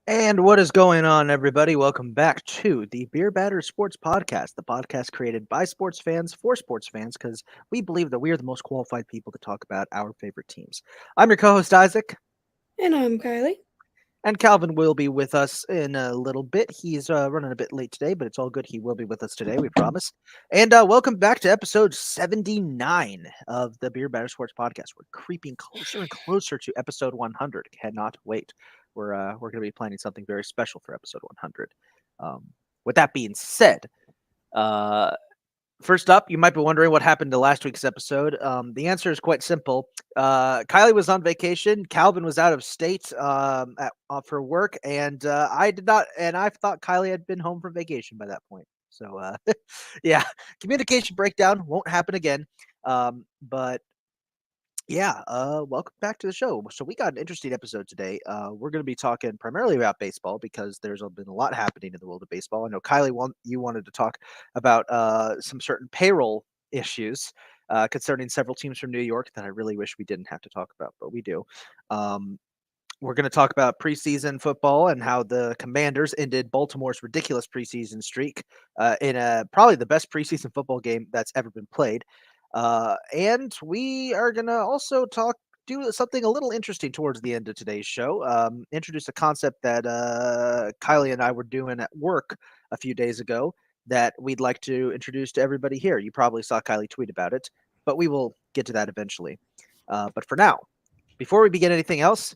And what is going on, everybody? Welcome back to the Beer Batter Sports Podcast, the podcast created by sports fans for sports fans, because we believe that we are the most qualified people to talk about our favorite teams. I'm your co-host, Isaac. And I'm Kylie. And Calvin will be with us in a little bit. He's running a bit late today, but it's all good. He will be with us today, we promise. And welcome back to episode 79 of the Beer Batter Sports Podcast. We're creeping closer and closer to episode 100. Cannot wait. We're going to be planning something very special for episode 100. With that being said, first up, you might be wondering what happened to last week's episode. The answer is quite simple. Kylie was on vacation. Calvin was out of state for work, and I did not. And I thought Kylie had been home from vacation by that point. So, yeah, communication breakdown won't happen again. But yeah, welcome back to the show. So we got an interesting episode today. We're going to be talking primarily about baseball because there's been a lot happening in the world of baseball. I know Kylie, you wanted to talk about some certain payroll issues concerning several teams from New York that I really wish we didn't have to talk about, but we do. We're going to talk about preseason football and how the Commanders ended Baltimore's ridiculous preseason streak in probably the best preseason football game that's ever been played. And we are going to also do something a little interesting towards the end of today's show. Introduce a concept that Kylie and I were doing at work a few days ago that we'd like to introduce to everybody here. You probably saw Kylie tweet about it, but we will get to that eventually. But for now, before we begin anything else,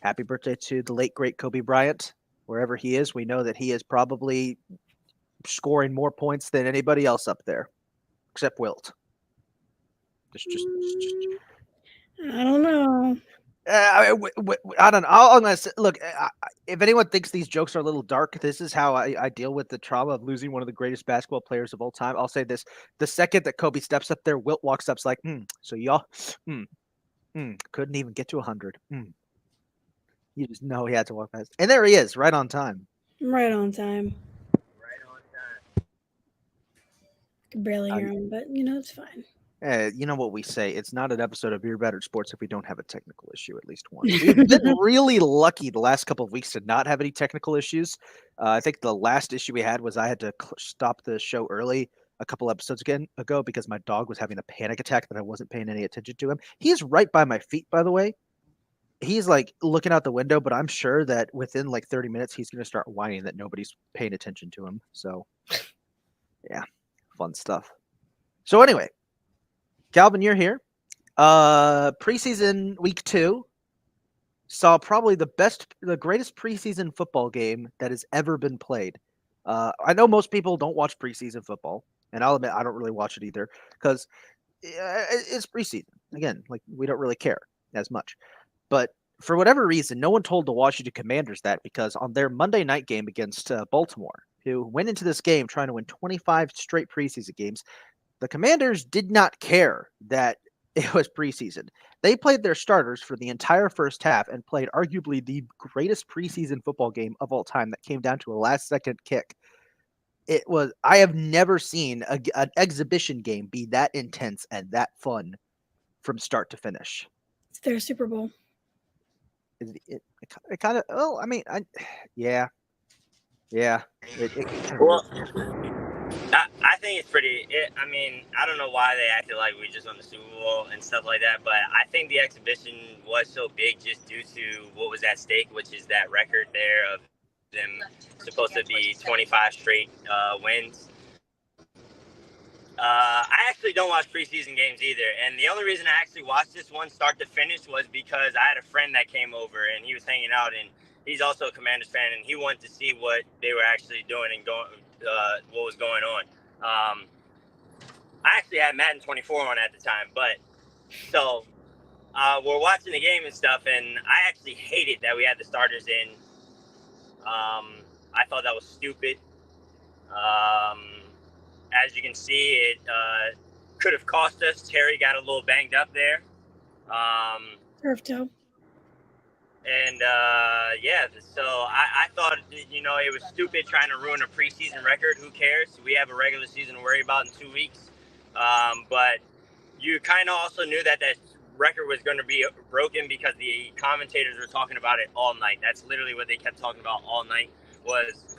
happy birthday to the late, great Kobe Bryant. Wherever he is, we know that he is probably scoring more points than anybody else up there, except Wilt. I don't know. I don't know. I'm gonna say, look. If anyone thinks these jokes are a little dark, this is how I deal with the trauma of losing one of the greatest basketball players of all time. I'll say this: the second that Kobe steps up there, Wilt walks up's like, so y'all, couldn't even get to 100. You just know he had to walk past, and there he is, right on time. Right on time. I could barely hear him, but it's fine. You know what we say? It's not an episode of Beer Battered Sports if we don't have a technical issue at least once. We've been really lucky the last couple of weeks to not have any technical issues. I think the last issue we had was I had to stop the show early a couple episodes ago because my dog was having a panic attack that I wasn't paying any attention to him. He's right by my feet, by the way. He's like looking out the window, but I'm sure that within like 30 minutes, he's going to start whining that nobody's paying attention to him. So, yeah, fun stuff. So anyway, Calvin, you're here. Preseason week 2 saw probably the greatest preseason football game that has ever been played. I know most people don't watch preseason football, and I'll admit I don't really watch it either because it's preseason. Again, like we don't really care as much. But for whatever reason, no one told the Washington Commanders that because on their Monday night game against Baltimore, who went into this game trying to win 25 straight preseason games, the Commanders did not care that it was preseason. They played their starters for the entire first half and played arguably the greatest preseason football game of all time that came down to a last-second kick. I have never seen an exhibition game be that intense and that fun from start to finish. It's their Super Bowl. It kind of, yeah. Well, I think it's pretty. I don't know why they acted like we just won the Super Bowl and stuff like that, but I think the exhibition was so big just due to what was at stake, which is that record there of them supposed to be 25 straight wins. I actually don't watch preseason games either, and the only reason I actually watched this one start to finish was because I had a friend that came over and he was hanging out, and he's also a Commanders fan, and he wanted to see what they were actually doing and what was going on. I actually had Madden 24 on at the time, but so we're watching the game and stuff, and I actually hated that we had the starters in. I thought that was stupid. As you can see, it could have cost us. Terry got a little banged up there. Turf toe. And yeah, so I thought, it was stupid trying to ruin a preseason record. Who cares? We have a regular season to worry about in 2 weeks. But you kind of also knew that record was going to be broken because the commentators were talking about it all night. That's literally what they kept talking about all night was,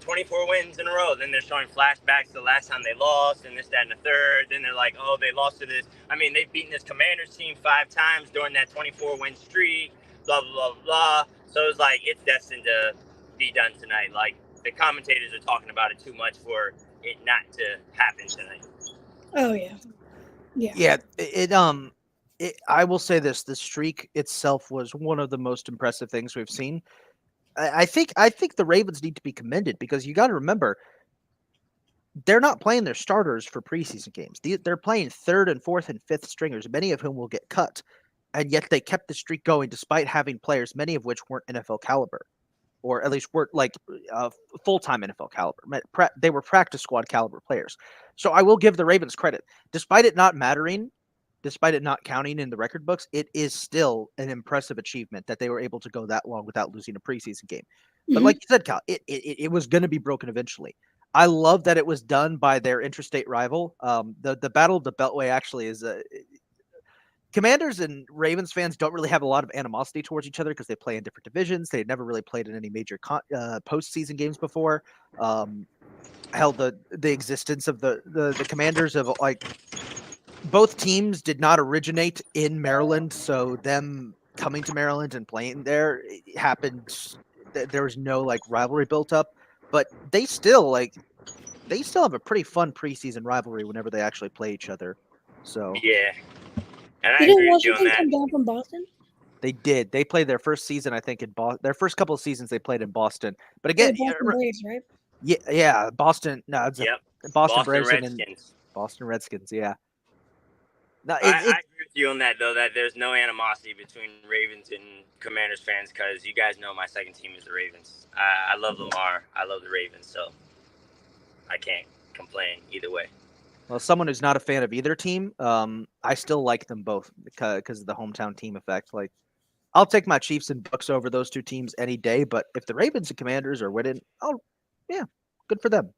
24 wins in a row. Then they're showing flashbacks to the last time they lost and this, that, and the third. Then they're like, they lost to this. I mean, they've beaten this Commanders team 5 times during that 24-win streak, blah, blah, blah, blah. So it was like, it's destined to be done tonight. Like, the commentators are talking about it too much for it not to happen tonight. Oh, yeah. Yeah, I will say this: the streak itself was one of the most impressive things we've seen. I think the Ravens need to be commended because you got to remember they're not playing their starters for preseason games. They're playing third and fourth and fifth stringers, many of whom will get cut, and yet they kept the streak going despite having players, many of which weren't NFL caliber, or at least weren't like full-time NFL caliber. They were practice squad caliber players. So I will give the Ravens credit, despite it not mattering. Despite it not counting in the record books, it is still an impressive achievement that they were able to go that long without losing a preseason game. But like you said, Cal, it was going to be broken eventually. I love that it was done by their interstate rival. The Battle of the Beltway actually is Commanders and Ravens fans don't really have a lot of animosity towards each other because they play in different divisions. They had never really played in any major postseason games before. Hell, the existence of the Commanders of like both teams did not originate in Maryland, so them coming to Maryland and playing there happened. There was no like rivalry built up, but they still have a pretty fun preseason rivalry whenever they actually play each other. So yeah, and I Didn't agree with you on Washington that. come down from Boston? they did. They played their first season, I think, in Boston. Their first couple of seasons they played in Boston, but again, Boston Braves, right? yeah, Boston. No, it's Yep. Boston Braves and Redskins. Boston Redskins. Yeah. No, I agree with you on that, though, that there's no animosity between Ravens and Commanders fans because you guys know my second team is the Ravens. I love Lamar. I love the Ravens, so I can't complain either way. Well, someone who's not a fan of either team, I still like them both because of the hometown team effect. Like, I'll take my Chiefs and Bucks over those two teams any day, but if the Ravens and Commanders are winning, good for them.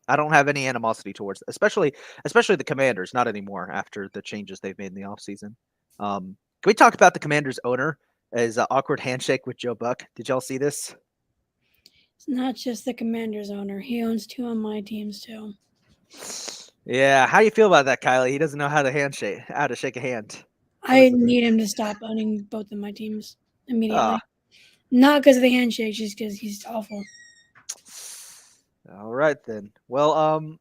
I don't have any animosity towards, especially the Commanders. Not anymore after the changes they've made in the offseason. Can we talk about the Commanders owner as an awkward handshake with Joe Buck? Did y'all see this? It's not just the Commanders owner. He owns 2 on my teams too. Yeah, how do you feel about that, Kylie? He doesn't know how to shake a hand. I need him to stop owning both of my teams immediately. Not because of the handshake, just because he's awful. All right then. Well,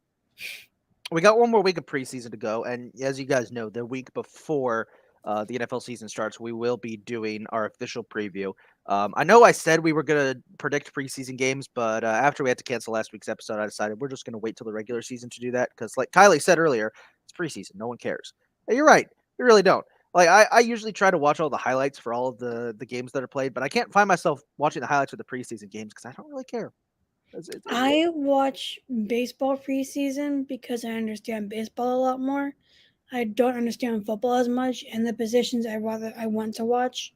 we got one more week of preseason to go, and as you guys know, the week before the NFL season starts, we will be doing our official preview. I know I said we were going to predict preseason games, but after we had to cancel last week's episode, I decided we're just going to wait till the regular season to do that because, like Kylie said earlier, it's preseason. No one cares. And you're right. We really don't. Like I usually try to watch all the highlights for all of the games that are played, but I can't find myself watching the highlights of the preseason games because I don't really care. I watch baseball preseason because I understand baseball a lot more. I don't understand football as much, and the positions I want to watch,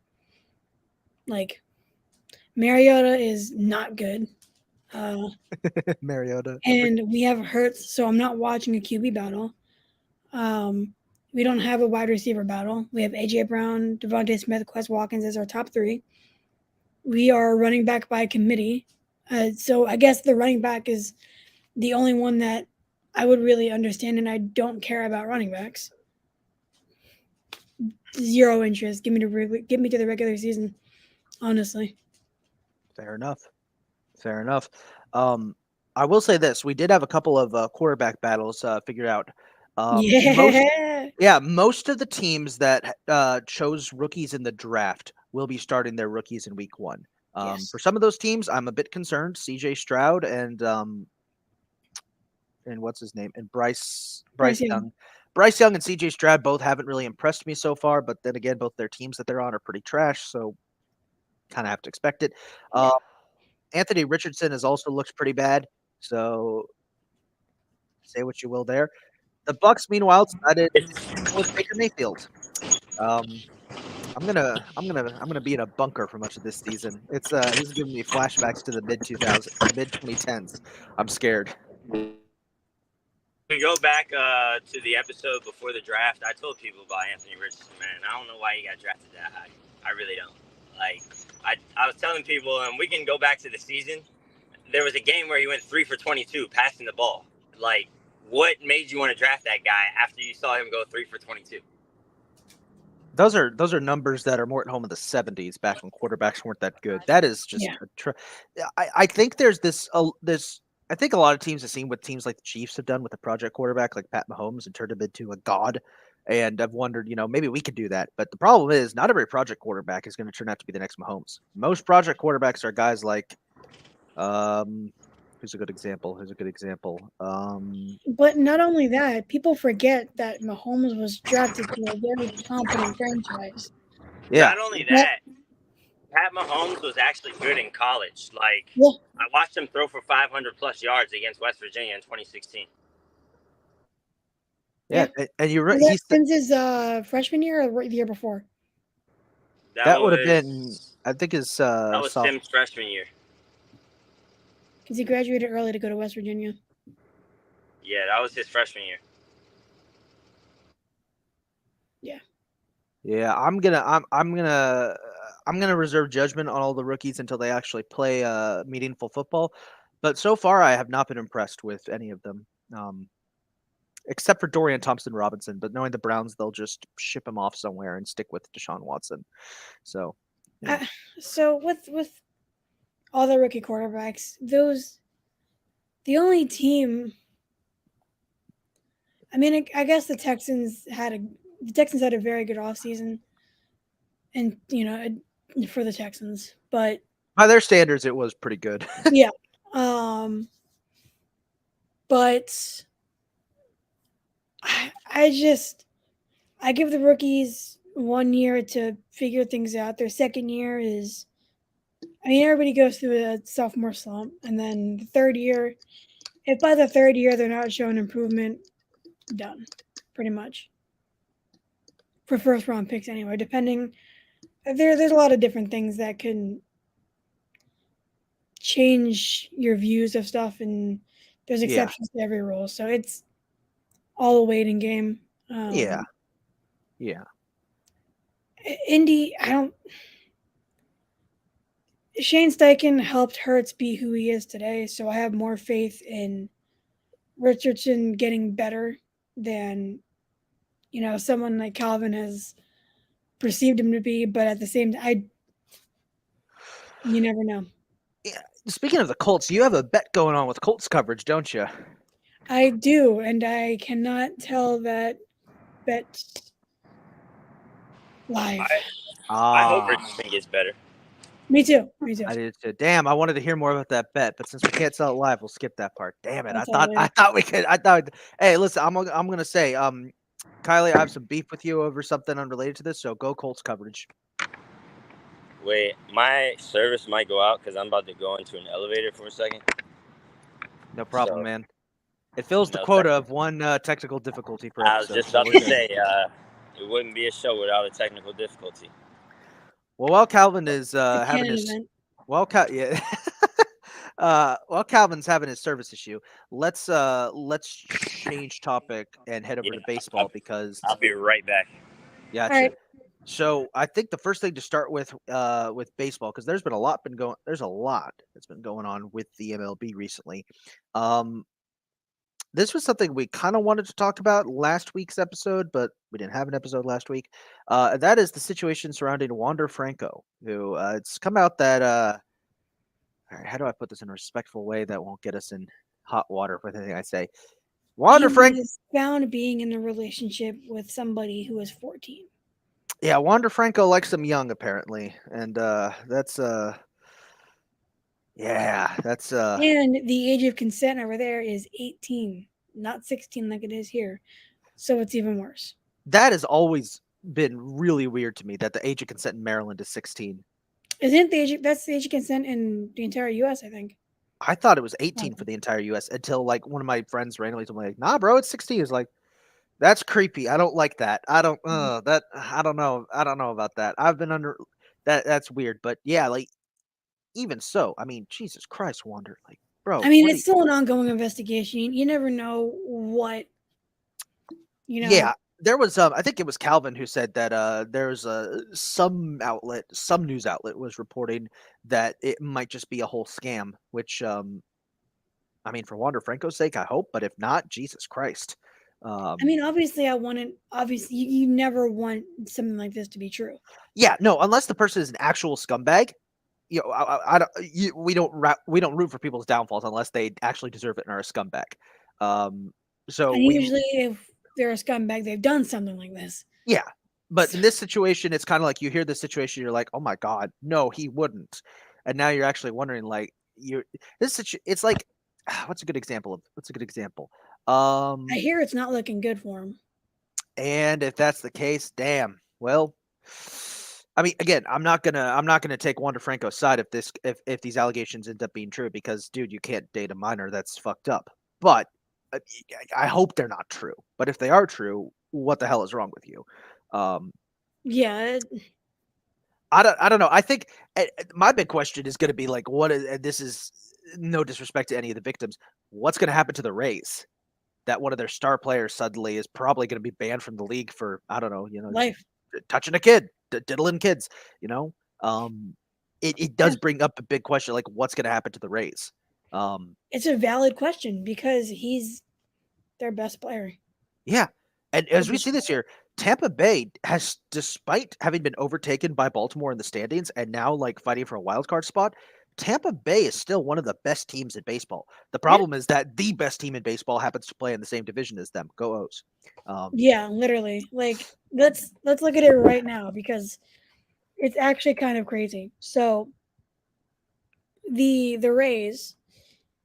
like Mariota, is not good. Mariota. And we have Hurts, so I'm not watching a QB battle. We don't have a wide receiver battle. We have AJ Brown, Devontae Smith, Quez Watkins as our top 3. We are running back by committee. So I guess the running back is the only one that I would really understand, and I don't care about running backs. Zero interest. Give me to the regular season, honestly. Fair enough. Fair enough. Um, I will say this: we did have a couple of quarterback battles figured out. Most, Yeah. yeah, most of the teams that chose rookies in the draft will be starting their rookies in week one. Yes. For some of those teams, I'm a bit concerned. C.J. Stroud and what's his name and Bryce Young. Bryce Young and C.J. Stroud both haven't really impressed me so far. But then again, both their teams that they're on are pretty trash, so kind of have to expect it. Yeah. Anthony Richardson has also looked pretty bad. So say what you will there. The Bucks, meanwhile, decided to go with Baker Mayfield. Um, I'm gonna be in a bunker for much of this season. This is giving me flashbacks to the mid 2010s. I'm scared. We go back to the episode before the draft. I told people about Anthony Richardson, man. I don't know why he got drafted that high. I really don't. Like, I was telling people, and we can go back to the season. There was a game where he went 3 for 22 passing the ball. Like, what made you want to draft that guy after you saw him go 3 for 22? Those are numbers that are more at home in the 70s, back when quarterbacks weren't that good. That is just I think there's this. I think a lot of teams have seen what teams like the Chiefs have done with a project quarterback like Pat Mahomes and turned him into a god. And I've wondered, maybe we could do that. But the problem is, not every project quarterback is going to turn out to be the next Mahomes. Most project quarterbacks are guys like, who's a good example? But not only that, people forget that Mahomes was drafted to a very competent franchise. Yeah. Not only that, Pat Mahomes was actually good in college. Like, Yeah. I watched him throw for 500 plus yards against West Virginia in 2016. Yeah, and you're right. Since his freshman year or the year before? That would have been, I think, his that was Tim's freshman year. Because he graduated early to go to West Virginia. Yeah, that was his freshman year. Yeah. Yeah, I'm gonna reserve judgment on all the rookies until they actually play meaningful football. But so far, I have not been impressed with any of them, except for Dorian Thompson-Robinson. But knowing the Browns, they'll just ship him off somewhere and stick with Deshaun Watson. So, yeah. So with all the rookie quarterbacks, the only team. I mean, I guess the Texans had a very good offseason, and for the Texans, but By their standards, it was pretty good. yeah. But I give the rookies 1 year to figure things out. Their second year is, I mean, everybody goes through a sophomore slump, and then the third year, if by the third year they're not showing improvement, done, pretty much. For first round picks, anyway. Depending, there's a lot of different things that can change your views of stuff, and there's exceptions to every rule. So it's all a waiting game. Yeah. Indy, Shane Steichen helped Hurts be who he is today, so I have more faith in Richardson getting better than someone like Calvin has perceived him to be. But at the same time, you never know. Yeah. Speaking of the Colts, you have a bet going on with Colts coverage, don't you? I do, and I cannot tell that bet live. I hope Richardson gets better. Me too. I did too. Damn, I wanted to hear more about that bet, but since we can't sell it live, we'll skip that part. Damn it! I thought we could. Hey, listen, I'm gonna say, Kylie, I have some beef with you over something unrelated to this, so go Colts coverage. Wait, my service might go out because I'm about to go into an elevator for a second. No problem, man. It fills the quota of one technical difficulty per episode. I was just about to say, it wouldn't be a show without a technical difficulty. Well, while Calvin is having his while Calvin's having his service issue, let's change topic and head over to baseball because I'll be right back. Gotcha. Right. So I think the first thing to start with baseball, because there's a lot that's been going on with the MLB recently. This was something we kind of wanted to talk about last week's episode, but we didn't have an episode last week. That is the situation surrounding Wander Franco, who it's come out that All right, how do I put this in a respectful way that won't get us in hot water with anything I say? He Wander Frank, was found being in a relationship with somebody who was 14. yeah, Wander Franco likes them young apparently, and that's yeah, that's And the age of consent over there is 18, not 16 like it is here. So it's even worse. that has always been really weird to me that the age of consent in Maryland is 16. Isn't the age that's the age of consent in the entire US, I think. I thought it was Oh, 18 for the entire U.S. until like one of my friends randomly told me like, "Nah, bro, it's 16." It's like that's creepy. I don't like that. I don't that I don't know. I don't know about that. I've been under that. That's weird. But yeah, like even so, I mean, Jesus Christ, Wander, like, I bro, mean, what do it's you? still an ongoing investigation. You never know what, you know. Yeah, there was I think it was Calvin who said that there's some news outlet was reporting that it might just be a whole scam, which I mean for Wander Franco's sake, I hope, but if not, Jesus Christ. I mean, obviously, obviously, you never want something like this to be true. Yeah, no, unless the person is an actual scumbag, you know, I don't, we don't root for people's downfalls unless they actually deserve it and are a scumbag. So And we usually, if they're a scumbag, they've done something like this. Yeah, but So, in this situation, it's kind of like you hear this situation, you're like, oh my god, no, he wouldn't, and now you're actually wondering, like, it's like, what's a good example? I Um, hear it's not looking good for him. and if that's the case, damn, well. I mean, again, I'm not gonna take Wander Franco's side if these allegations end up being true because, dude, you can't date a minor. That's fucked up. But uh, I hope they're not true. But if they are true, what the hell is wrong with you? Um, Yeah, I don't know. I think my big question is going to be like, what is? And this is no disrespect to any of the victims. What's going to happen to the Rays? That one of their star players suddenly is probably going to be banned from the league for I don't know, just life. touching a kid, diddling kids. You know, it Yeah, does bring up a big question, like what's going to happen to the Rays? Um, it's a valid question because he's their best player. Yeah. And as we see this year, Tampa Bay has, despite having been overtaken by Baltimore in the standings and now like fighting for a wild card spot, Tampa Bay is still one of the best teams in baseball. The Yeah, problem is that the best team in baseball happens to play in the same division as them. Go O's. Um, yeah, literally. Like let's look at it right now because it's actually kind of crazy. So the Rays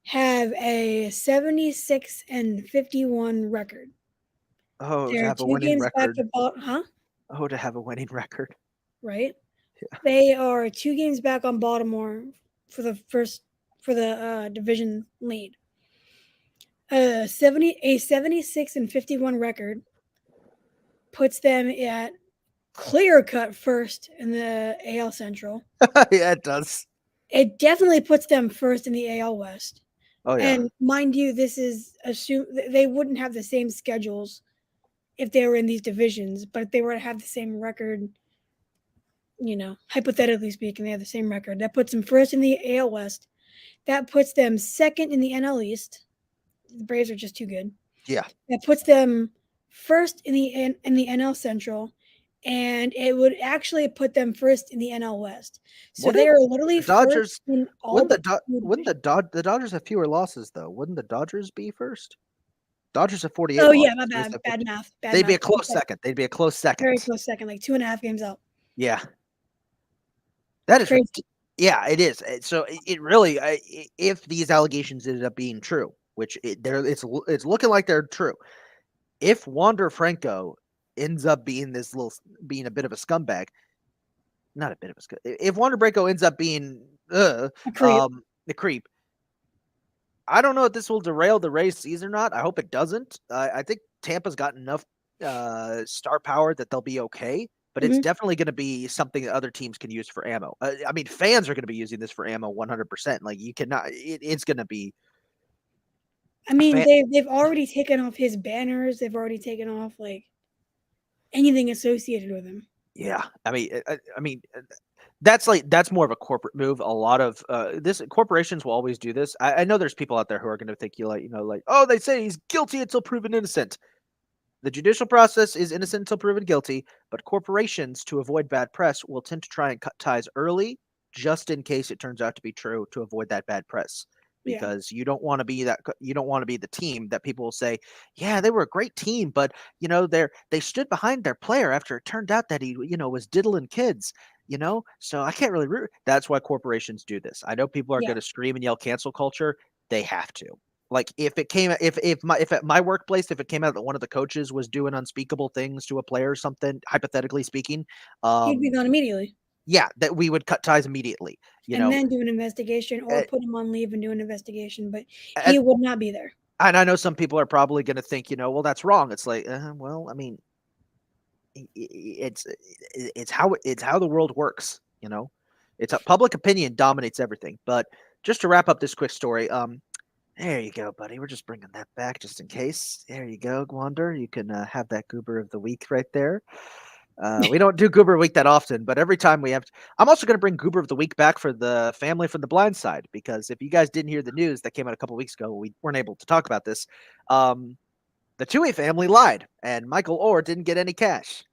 have a 76-51 record. oh, to They're have a two winning games back record. about, huh? Oh, to have a winning record. Right? They are 2 games back on Baltimore for the division lead. 76-51 record puts them at clear cut first in the AL Central. Yeah, it does. It definitely puts them first in the AL West. Oh, yeah. And mind you, this is assume they wouldn't have the same schedules if they were in these divisions, but if they were to have the same record, hypothetically speaking, they have the same record. That puts them first in the AL West. That puts them second in the NL East. The Braves are just too good. Yeah. That puts them first in the NL Central, and it would actually put them first in the NL West. So they Wouldn't are literally the first Dodgers, in all wouldn't but two divisions. the Dodgers have fewer losses, though? Wouldn't the Dodgers be first? Dodgers have 48 Oh yeah, losses. my Rays bad. have Bad 50. math. Bad They'd be math. a close second. They'd be a close second. Very close second, like 2.5 games out. Yeah, that It's is crazy. yeah, it is. So it really, if these allegations ended up being true, which it's looking like they're true. If Wander Franco ends up being a bit of a scumbag, not a bit of a scumbag. If Wander Franco ends up being A creep. the creep, I don't know if this will derail the Rays season or not. I hope it doesn't. I think Tampa's got enough star power that they'll be okay, but it's Hmm. definitely going to be something that other teams can use for ammo. I mean, fans are going to be using this for ammo 100%. Like you cannot. It's going to be I mean, fan. they've already taken off his banners. They've already taken off like anything associated with him. Yeah, I mean, that's more of a corporate move. A lot of this corporations will always do this. I know there's people out there who are going to think like oh they say he's guilty until proven innocent. The judicial process is innocent until proven guilty, but corporations, to avoid bad press, will tend to try and cut ties early just in case it turns out to be true to avoid that bad press. Yeah. Because you don't want to be the team that people will say, yeah, they were a great team, but they stood behind their player after it turned out that he was diddling kids. So I can't really root. That's why corporations do this. I know people are Yeah. going to scream and yell cancel culture. They have to. Like if at my workplace, if it came out that one of the coaches was doing unspeakable things to a player or something, hypothetically speaking, He'd be gone immediately. yeah, that we would cut ties immediately. And then do an investigation or uh, put him on leave and do an investigation, but uh, he would not be there. and I know some people are probably going to think, well, that's wrong. It's like, well, I mean, it's how the world works. It's public opinion dominates everything. But just to wrap up this quick story, there you go, buddy. We're just bringing that back just in case. There you go, Gwander. You can have that goober of the week right there. We don't do Goober Week that often, but every time we have, I'm also going to bring Goober of the Week back for the family from the Blind Side, because if you guys didn't hear the news that came out a couple weeks ago, we weren't able to talk about this. The Tui family lied, and Michael Orr didn't get any cash.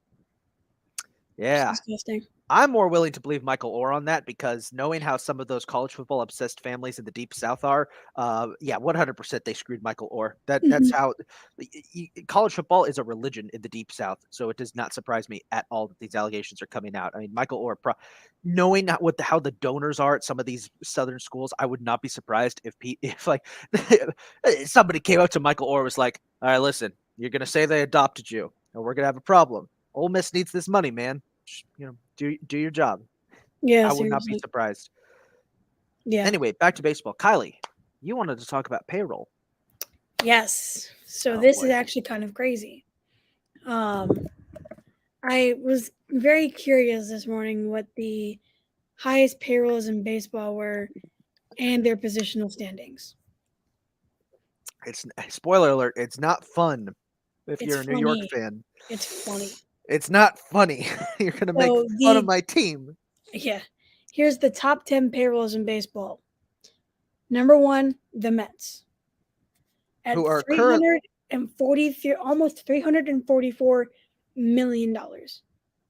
Yeah. It's disgusting. I'm more willing to believe Michael Orr on that, because knowing how some of those college football obsessed families in the deep South are, 100% they screwed Michael Orr. That's how college football is a religion in the deep South. So it does not surprise me at all that these allegations are coming out. I mean, Michael Orr, knowing how the donors are at some of these Southern schools, I would not be surprised if like somebody came up to Michael Orr and was like, "All right, listen, you're gonna say they adopted you, and we're gonna have a problem. Ole Miss needs this money, man. Do your job." Yeah, I would not be seriously. surprised. Yeah. Anyway, back to baseball. Kylie, you wanted to talk about payroll. Yes. So Oh, this boy. is actually kind of crazy. I was very curious this morning what the highest payrolls in baseball were and their positional standings. It's spoiler alert. It's not fun if It's you're a New York funny. fan. It's funny. It's not funny. You're gonna make So fun of my team. Yeah. Here's the top 10 payrolls in baseball. Number 1, the Mets. At Who are current almost $344 million.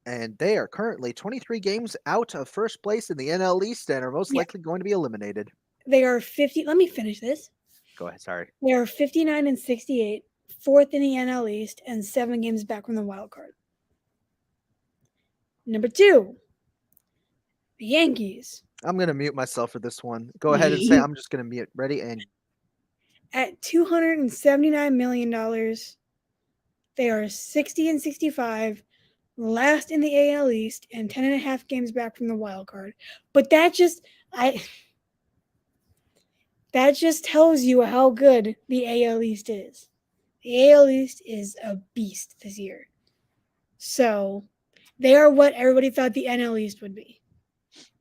and they are currently 23 games out of first place in the NL East and are most likely going to be eliminated. They are 50. Let me finish this. Go ahead. Sorry. They are 59 and 68, fourth in the NL East, and 7 games back from the wild card. Number 2, the Yankees. I'm gonna mute myself for this one. Go ahead and say I'm just gonna mute. Ready? And at $279 million, they are 60 and 65, last in the AL East, and 10 and a half games back from the wild card. But that just tells you how good the AL East is. The AL East is a beast this year. So they are what everybody thought the NL East would be.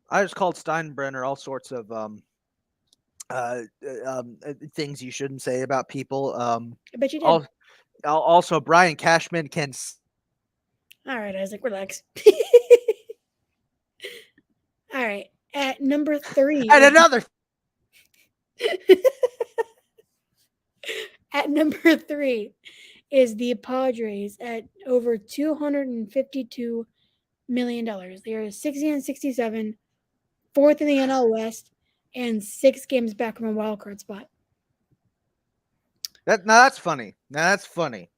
I just called Steinbrenner all sorts of things you shouldn't say about people. I bet you did. Also, Brian Cashman can. All right, Isaac, relax. All right, at number 3. And another. At number 3 is the Padres at over $252 million. They are 60 and 67, fourth in the NL West, and 6 games back from a wild card spot. That's funny. That's funny.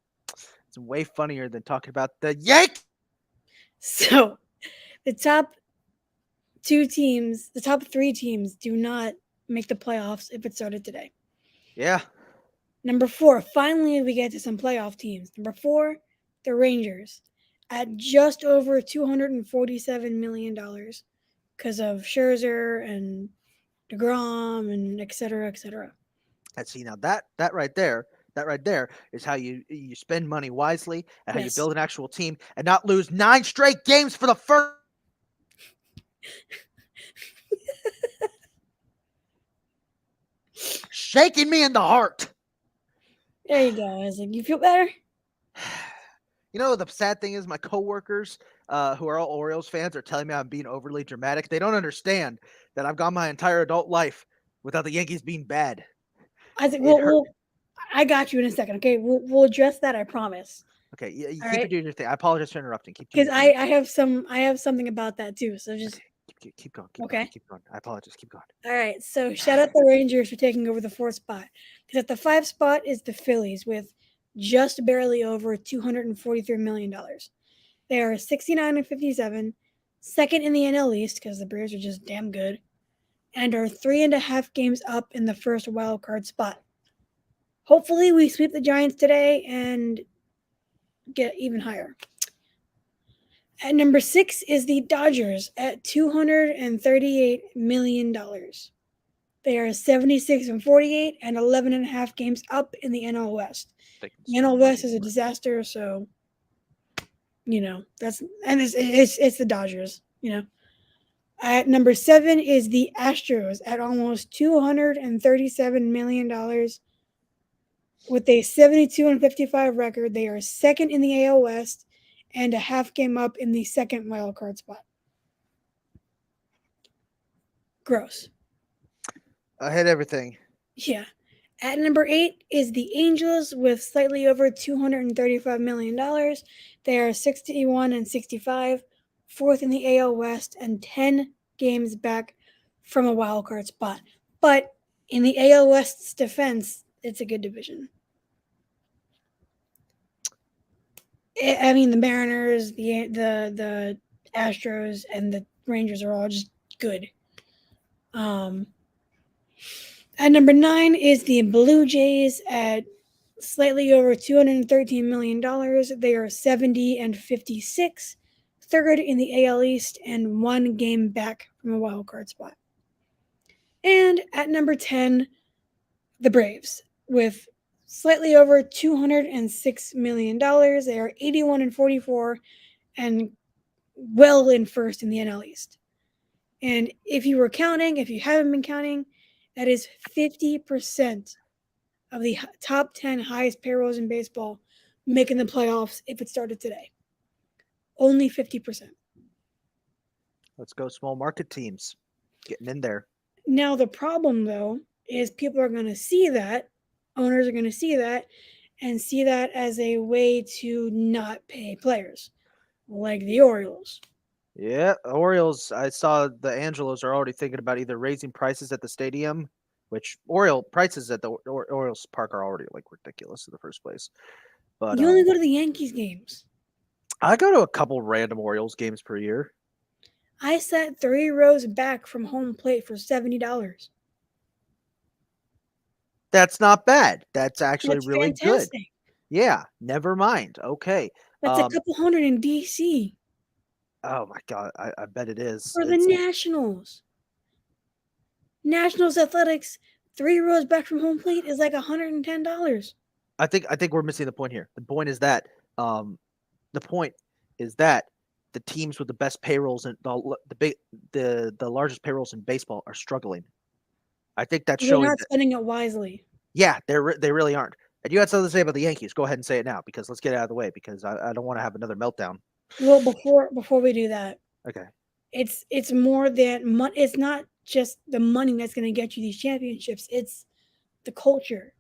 It's way funnier than talking about the Yankees. So, the top 3 teams do not make the playoffs if it started today. Yeah. Number 4, finally we get to some playoff teams. Number 4, the Rangers at just over $247 million because of Scherzer and DeGrom and et cetera, et cetera. See, now that right there is how you spend money wisely and how you build an actual team and not lose 9 straight games for the first. Shaking me in the heart. There you go, Isaac. You feel better? You know, the sad thing is my coworkers who are all Orioles fans are telling me I'm being overly dramatic. They don't understand that I've gone my entire adult life without the Yankees being bad. Isaac, I got you in a second, okay? We'll address that, I promise. Okay, you keep doing your thing. I apologize for interrupting. Because I have something about that too. So just Keep going. Keep going. Okay. Keep going. I apologize. Keep going. All right. So shout out the Rangers for taking over the 4th spot. Because at the 5th spot is the Phillies with just barely over $243 million. They are 69 and 57, second in the NL East because the Braves are just damn good, and are 3.5 games up in the first wild card spot. Hopefully, we sweep the Giants today and get even higher. At number 6 is the Dodgers at $238 million. They are 76 and 48 and 11.5 games up in the NL West. The NL West is a disaster, so that's and it's the Dodgers. At number 7 is the Astros at almost $237 million. With a 72 and 55 record, they are second in the AL West and a half game up in the second wild card spot. Gross. I hit everything. Yeah. At number 8 is the Angels with slightly over $235 million. They are 61 and 65, fourth in the AL West, and 10 games back from a wild card spot. But in the AL West's defense, it's a good division. I mean, the Mariners, the Astros, and the Rangers are all just good. At number 9 is the Blue Jays at slightly over $213 million. They are 70 and 56, third in the AL East, and 1 game back from a wild card spot. And at number 10, the Braves with slightly over $206 million. They are 81 and 44 and well in first in the NL East. And if you haven't been counting, that is 50% of the top 10 highest payrolls in baseball making the playoffs if it started today. Only 50%. Let's go small market teams. Getting in there. Now, the problem, though, is people are going to see that, owners are going to see that, and see that as a way to not pay players, like the Orioles. Yeah, Orioles. I saw the Angelos are already thinking about either raising prices at the stadium, which prices at the Orioles Park are already like ridiculous in the first place. But You only go to the Yankees games. I go to a couple random Orioles games per year. I sat 3 rows back from home plate for $70. That's not bad. That's actually That's really good. fantastic. Yeah, never mind. Okay. That's a couple hundred in DC. Oh my god, I bet it is. For the Nationals. Nationals Athletics, 3 rows back from home plate is like $110. I think we're missing the point here. The point is that the teams with the best payrolls and the largest payrolls in baseball are struggling. I think that's They're showing. not spending it wisely. Yeah, they really aren't. And you had something to say about the Yankees. Go ahead and say it now because let's get it out of the way because I don't want to have another meltdown. Well, before we do that, Okay. it's more than money. It's not just the money that's going to get you these championships. It's the culture.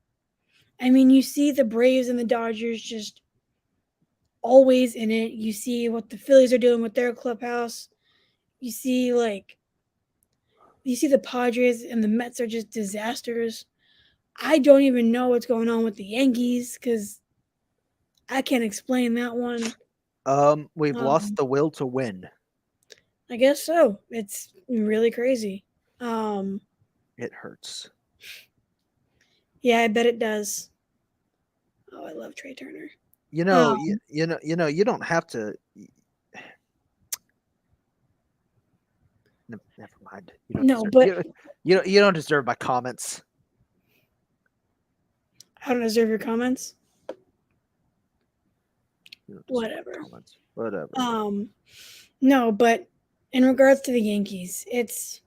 I mean, you see the Braves and the Dodgers just always in it. You see what the Phillies are doing with their clubhouse. You see the Padres and the Mets are just disasters. I don't even know what's going on with the Yankees because I can't explain that one. We've lost the will to win. I guess so. It's really crazy. It hurts. Yeah, I bet it does. Oh, I love Trey Turner. You don't have to. Never mind. You don't deserve my comments. I don't deserve your comments. Whatever. No, but in regards to the Yankees, it's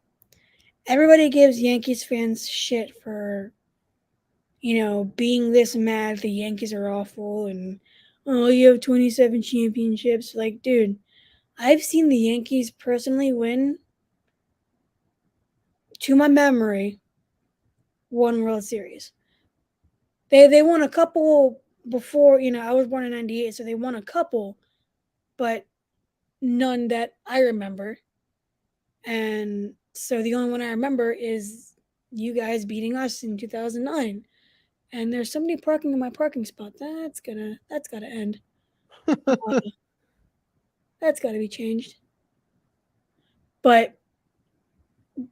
everybody gives Yankees fans shit for being this mad the Yankees are awful and you have 27 championships. Like, dude, I've seen the Yankees personally win, to my memory, 1 World Series. They won a couple before, I was born in 98, so they won a couple, but none that I remember. And so the only one I remember is you guys beating us in 2009. And there's somebody parking in my parking spot. That's gotta end. Uh, that's gotta be changed. But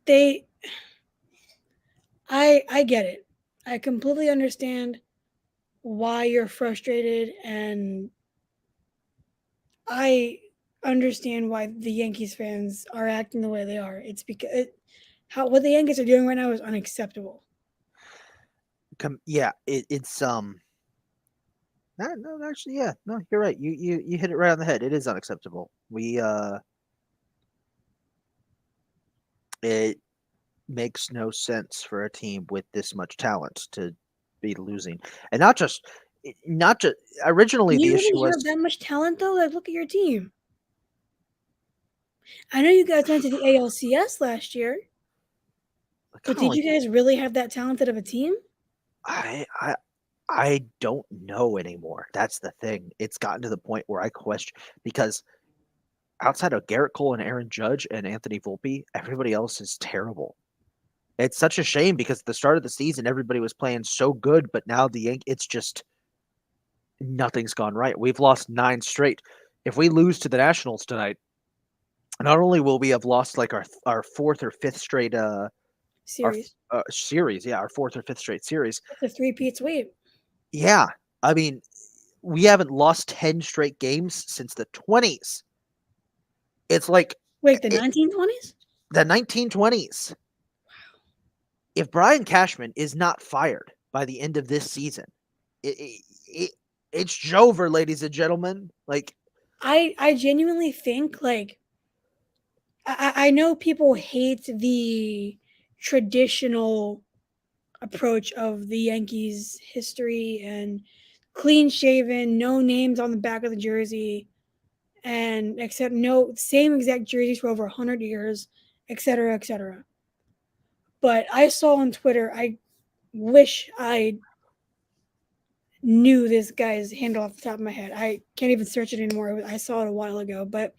they, I get it. I completely understand why you're frustrated, and I understand why the Yankees fans are acting the way they are. It's because how what the Yankees are doing right now is unacceptable. Yeah, it's no, actually, yeah, no, you're right. You hit it right on the head. It is unacceptable. It makes no sense for a team with this much talent to be losing, and not just Do originally the you issue really was have that much talent though? Like, look at your team. I know you guys went to the ALCS last year, but kind of did like you guys really have that talented of a team? I I I don't know anymore. That's the thing. It's gotten to the point where I question because outside of Garrett Cole and Aaron Judge and Anthony Volpe, everybody else is terrible. It's such a shame because at the start of the season, everybody was playing so good, but now it's just nothing's gone right. We've lost 9 straight. If we lose to the Nationals tonight, not only will we have lost like our fourth or fifth straight our Series. series, yeah, our fourth or fifth straight series. That's a three-peat sweep. Yeah, I mean, we haven't lost 10 straight games since the 20s. It's like Wait, the it, 1920s? the 1920s. If Brian Cashman is not fired by the end of this season, it, it, it it's over, ladies and gentlemen. Like I genuinely think like I know people hate the traditional approach of the Yankees history and clean shaven, no names on the back of the jersey, and except no same exact jerseys for over 100 years, etc., etc. But I saw on Twitter, I wish I knew this guy's handle off the top of my head. I can't even search it anymore. I saw it a while ago, but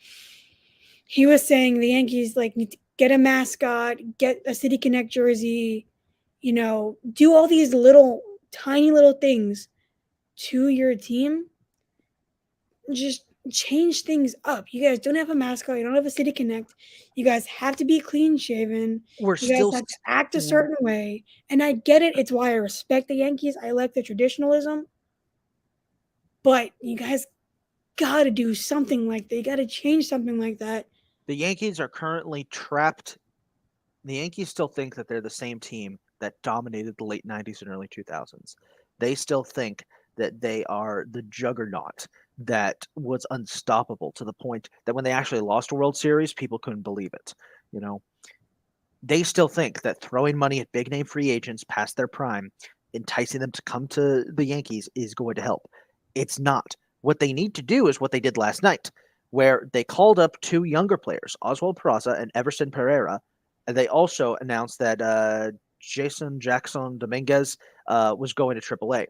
he was saying the Yankees like need to get a mascot, get a City Connect jersey, do all these little tiny little things to your team. Just change things up. You guys don't have a mascot, you don't have a City Connect. You guys have to be clean shaven. we're You guys still have to act a certain way. And I get it. It's why I respect the Yankees. I like the traditionalism. But you guys got to do something like that. You got to change something like that. the Yankees are currently trapped. The Yankees still think that they're the same team that dominated the late 90s and early 2000s. They still think that they are the juggernaut that was unstoppable to the point that when they actually lost a World Series, people couldn't believe it. You know, they still think that throwing money at big name free agents past their prime, enticing them to come to the Yankees is going to help. It's not. What they need to do is what they did last night, where they called up 2 younger players, Oswald Peraza and Everson Pereira, and they also announced that Jason Jackson Dominguez was going to AAA.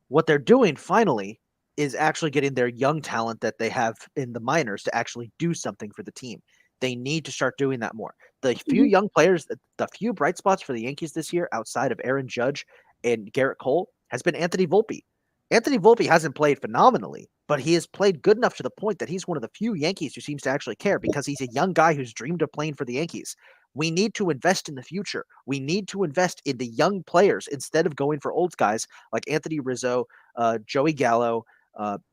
What they're doing finally is actually getting their young talent that they have in the minors to actually do something for the team. They need to start doing that more. The few Mhm. young players, the few bright spots for the Yankees this year outside of Aaron Judge and Garrett Cole has been Anthony Volpe. Anthony Volpe hasn't played phenomenally, but he has played good enough to the point that he's one of the few Yankees who seems to actually care because he's a young guy who's dreamed of playing for the Yankees. We need to invest in the future. We need to invest in the young players instead of going for old guys like Anthony Rizzo, Joey Gallo,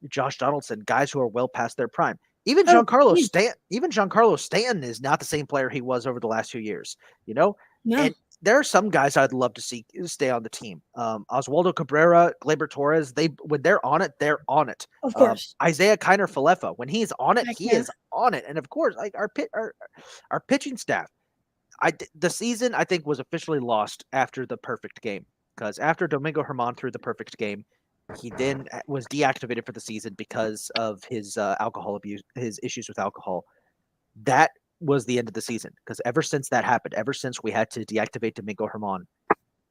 Josh Donaldson, guys who are well past their prime. Oh, yeah. Even Giancarlo Stanton is not the same player he was over the last few years, you know? No, And there are some guys I'd love to see stay on the team. Oswaldo Cabrera, Gleyber Torres, when they're on it, they're on it. of course. Isaiah Kiner Falefa, when he's on it, Heck he yeah. is on it. And of course, like our pitching staff, the season I think was officially lost after the perfect game because after Domingo Herman threw the perfect game, he then was deactivated for the season because of his alcohol abuse, his issues with alcohol. That was the end of the season because ever since that happened, ever since we had to deactivate Domingo Herman,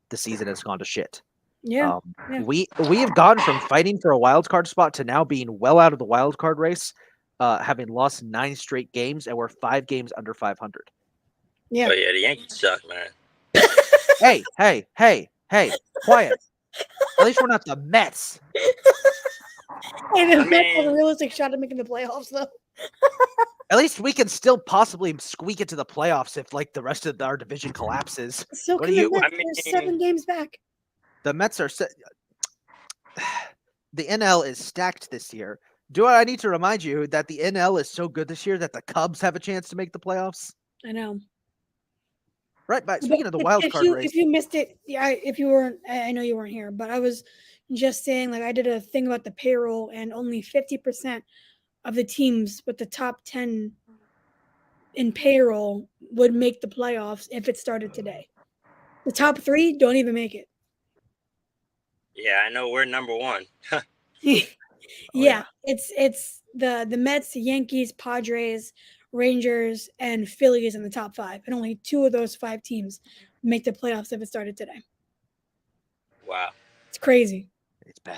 the season has gone to shit. Yeah. Yeah. We have gone from fighting for a wild card spot to now being well out of the wild card race, having lost 9 straight games, and we're 5 games under 500. Yeah. But yeah, the Yankees suck, man. Hey, quiet. At least we're not the Mets. Hey, the I Mets have a mean, realistic shot at making the playoffs, though. At least we can still possibly squeak into the playoffs if like the rest of our division collapses. So What can do the you? Mets. I They're mean, 7 games back. The Mets are the NL is stacked this year. Do I need to remind you that the NL is so good this year that the Cubs have a chance to make the playoffs? I know. Right, but But speaking of the wild card race, if you missed it, yeah, if you weren't, I know you weren't here, but I was just saying, like, I did a thing about the payroll, and only 50% of the teams with the top 10 in payroll would make the playoffs if it started today. The top 3 don't even make it. yeah, I know we're number one. Yeah, it's the Mets, Yankees, Padres, Rangers, and Phillies in the top 5, and only 2 of those 5 teams make the playoffs if it started today. Wow. It's crazy. it's bad.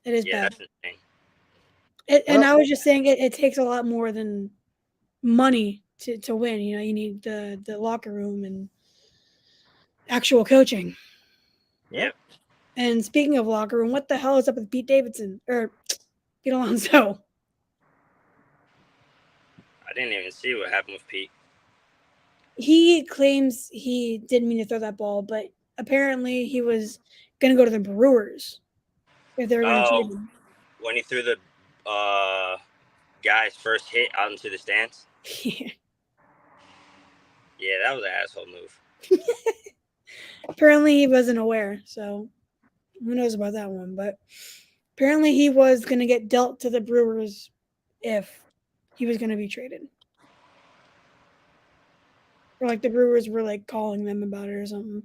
It is Yeah, bad. that's insane. And Well, I was just saying it takes a lot more than money to win. You know, you need the locker room and actual coaching. Yep. And speaking of locker room, what the hell is up with Pete Davidson or Pete Alonso? I didn't even see what happened with Pete. He claims he didn't mean to throw that ball, but apparently he was going to go to the Brewers if they were going to trade Oh, him. when he threw the guy's first hit out into the stands. Yeah, that was an asshole move. Apparently he wasn't aware, so who knows about that one? But apparently he was going to get dealt to the Brewers if he was going to be traded. Or like the Brewers were like calling them about it or something.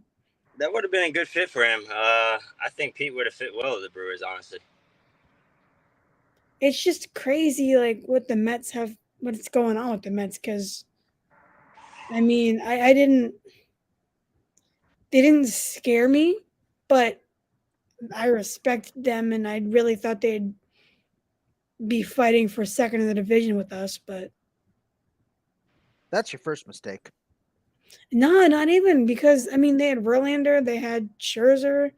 That would have been a good fit for him. I think Pete would have fit well with the Brewers, honestly. It's just crazy, like what the Mets have, what's going on with the Mets. Because I mean, I didn't, they didn't scare me, but I respect them, and I really thought they'd be fighting for second in the division with us. But that's your first mistake. no, not even, because I mean they had Verlander, they had Scherzer.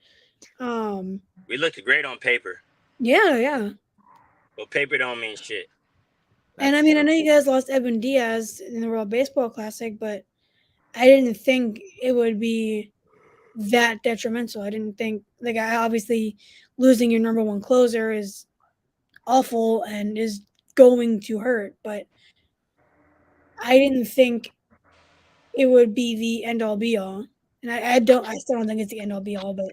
We looked great on paper, Yeah. but paper don't mean shit. And I That's mean, I true. know you guys lost Edwin Diaz in the World Baseball Classic, but I didn't think it would be that detrimental. I didn't think, like, I obviously losing your number one closer is awful and is going to hurt, but I didn't think it would be the end all be all. And I still don't think it's the end all be all, but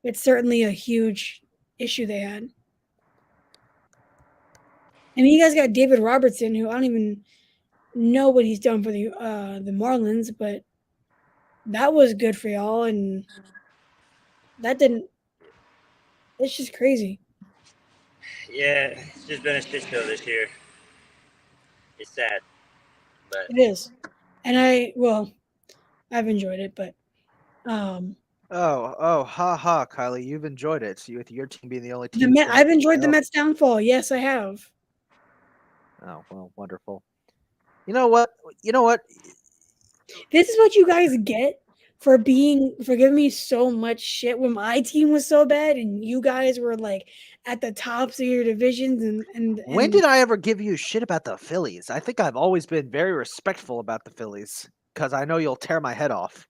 it's certainly a huge issue they had. I mean, you guys got David Robertson, who I don't even know what he's done for the Marlins, but that was good for y'all, and that didn't. It's just crazy. Yeah, it's just been a shit show this year. It's sad, but It is, and I've enjoyed it, but um, Ha, Kylie, you've enjoyed it. So with your team being the only team staying I've in the enjoyed the playoffs. Mets' downfall. Yes, I have. Oh well, wonderful. You know what? You know what? This is what you guys get for giving me so much shit when my team was so bad and you guys were like at the tops of your divisions When and did I ever give you shit about the Phillies? I think I've always been very respectful about the Phillies because I know you'll tear my head off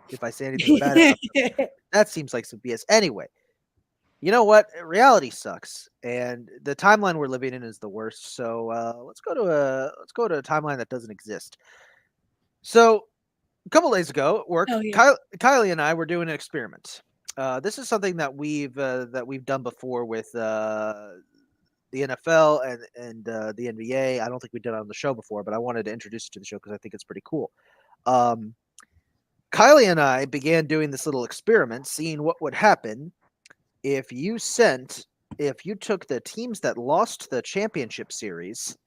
if I say anything bad about them. That seems like some BS. Anyway, you know what? Reality sucks, and the timeline we're living in is the worst. So let's go to a timeline that doesn't exist. So a couple days ago at work, Oh yeah. Kylie and I were doing an experiment. This is something that we've done before with the NFL and the NBA. I don't think we've done it on the show before, but I wanted to introduce it to the show because I think it's pretty cool. Um, Kylie and I began doing this little experiment, seeing what would happen if you took the teams that lost the championship series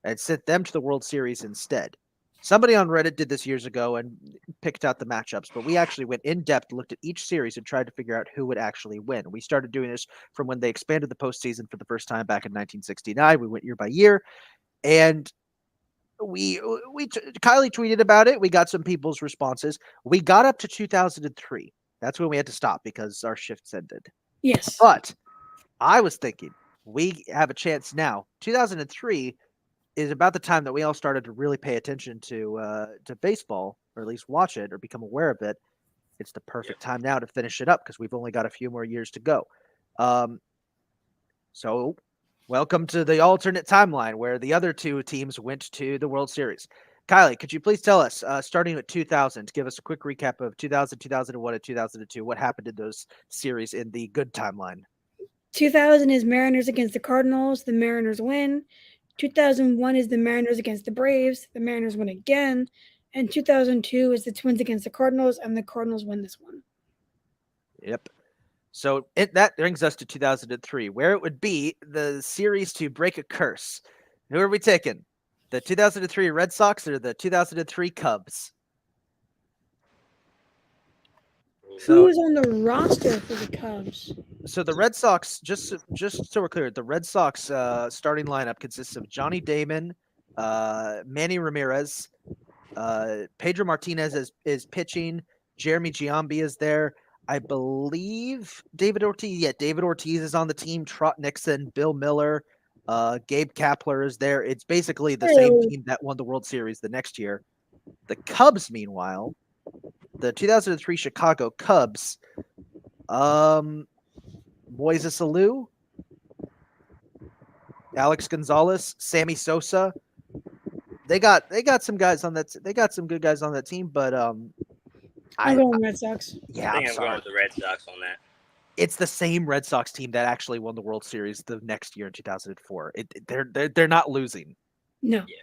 and sent them to the World Series instead. Somebody on Reddit did this years ago and picked out the matchups, but we actually went in depth, looked at each series, and tried to figure out who would actually win. We started doing this from when they expanded the postseason for the first time back in 1969. We went year by year, and Kylie tweeted about it. We got some people's responses. We got up to 2003. That's when we had to stop because our shifts ended. Yes. But I was thinking we have a chance now. 2003 is about the time that we all started to really pay attention to baseball, or at least watch it or become aware of it. It's the perfect time now to finish it up because we've only got a few more years to go. So, welcome to the alternate timeline where the other two teams went to the World Series. Kylie, could you please tell us, starting with 2000, give us a quick recap of 2000, 2001, and 2002, what happened in those series in the good timeline? 2000 is Mariners against the Cardinals. The Mariners win. 2001 is the Mariners against the Braves. The Mariners win again. And 2002 is the Twins against the Cardinals, and the Cardinals win this one. Yep. So that brings us to 2003, where it would be the series to break a curse. Who are we taking? The 2003 Red Sox or the 2003 Cubs? Who's on the roster for the Cubs? So the Red Sox, just so we're clear, the Red Sox starting lineup consists of Johnny Damon, Manny Ramirez, Pedro Martinez is pitching, Jeremy Giambi is there. I believe David Ortiz. Yeah, David Ortiz is on the team. Trot Nixon, Bill Miller, Gabe Kapler is there. It's basically the same team that won the World Series the next year. The Cubs, meanwhile, the 2003 Chicago Cubs, Moises Alou, Alex Gonzalez, Sammy Sosa. They got some guys on that. They got some good guys on that team, but I'm going Red Sox. Yeah, I think I'm sorry. going with the Red Sox on that. It's the same Red Sox team that actually won the World Series the next year in 2004. They're not losing. No. Yeah.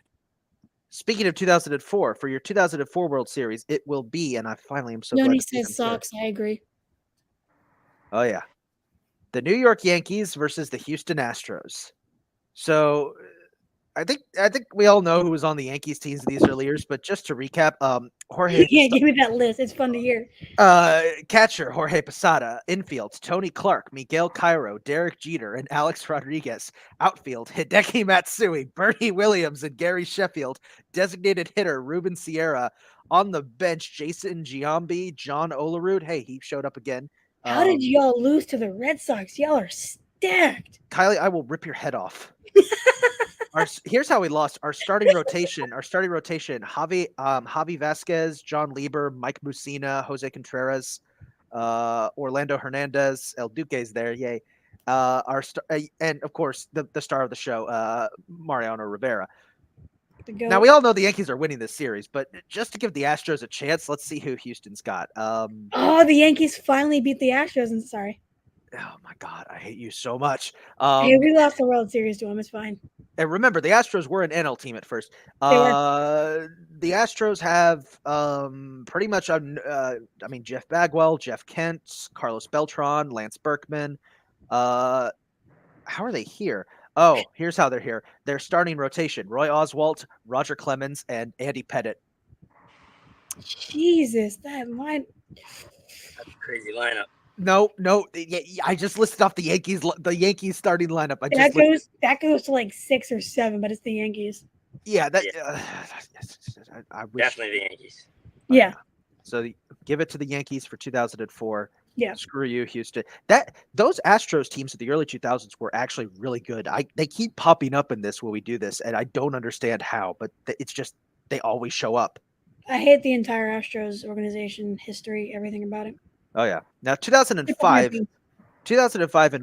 Speaking of 2004, for your 2004 World Series, it will be, and I finally am so glad Noni to see them says Sox. I agree. Oh yeah, the New York Yankees versus the Houston Astros. So I think we all know who was on the Yankees teams these early years, but just to recap, Jorge Yeah, give me that list. It's fun to hear. Catcher Jorge Posada, infield Tony Clark, Miguel Cairo, Derek Jeter, and Alex Rodriguez. Outfield Hideki Matsui, Bernie Williams, and Gary Sheffield. Designated hitter Ruben Sierra. On the bench, Jason Giambi, John Olerud. Hey, he showed up again. How did y'all lose to the Red Sox? Y'all are stacked. Kylie, I will rip your head off. Here's how we lost. Our starting rotation, Javi Vasquez, John Lieber, Mike Mussina, Jose Contreras, Orlando Hernandez, El Duque's there, yay. And of course the star of the show, Mariano Rivera. Now we all know the Yankees are winning this series, but just to give the Astros a chance, let's see who Houston's got. The Yankees finally beat the Astros. I'm sorry. Oh my God, I hate you so much. Hey, we lost the World Series to them. It's fine. And remember, the Astros were an NL team at first. They were. The Astros have pretty much, Jeff Bagwell, Jeff Kent, Carlos Beltran, Lance Berkman. How are they here? Oh, here's how they're here. Their starting rotation: Roy Oswalt, Roger Clemens, and Andy Pettit. Jesus, that line. That's a crazy lineup. No, I just listed off the Yankees starting lineup. That goes to like 6 or 7, but it's the Yankees. Yeah, I wish. Definitely the Yankees. Yeah. So give it to the Yankees for 2004. Yeah. Screw you, Houston. Those Astros teams of the early 2000s were actually really good. They keep popping up in this when we do this, and I don't understand how, but it's just they always show up. I hate the entire Astros organization, history, everything about it. Oh yeah. Now 2005 in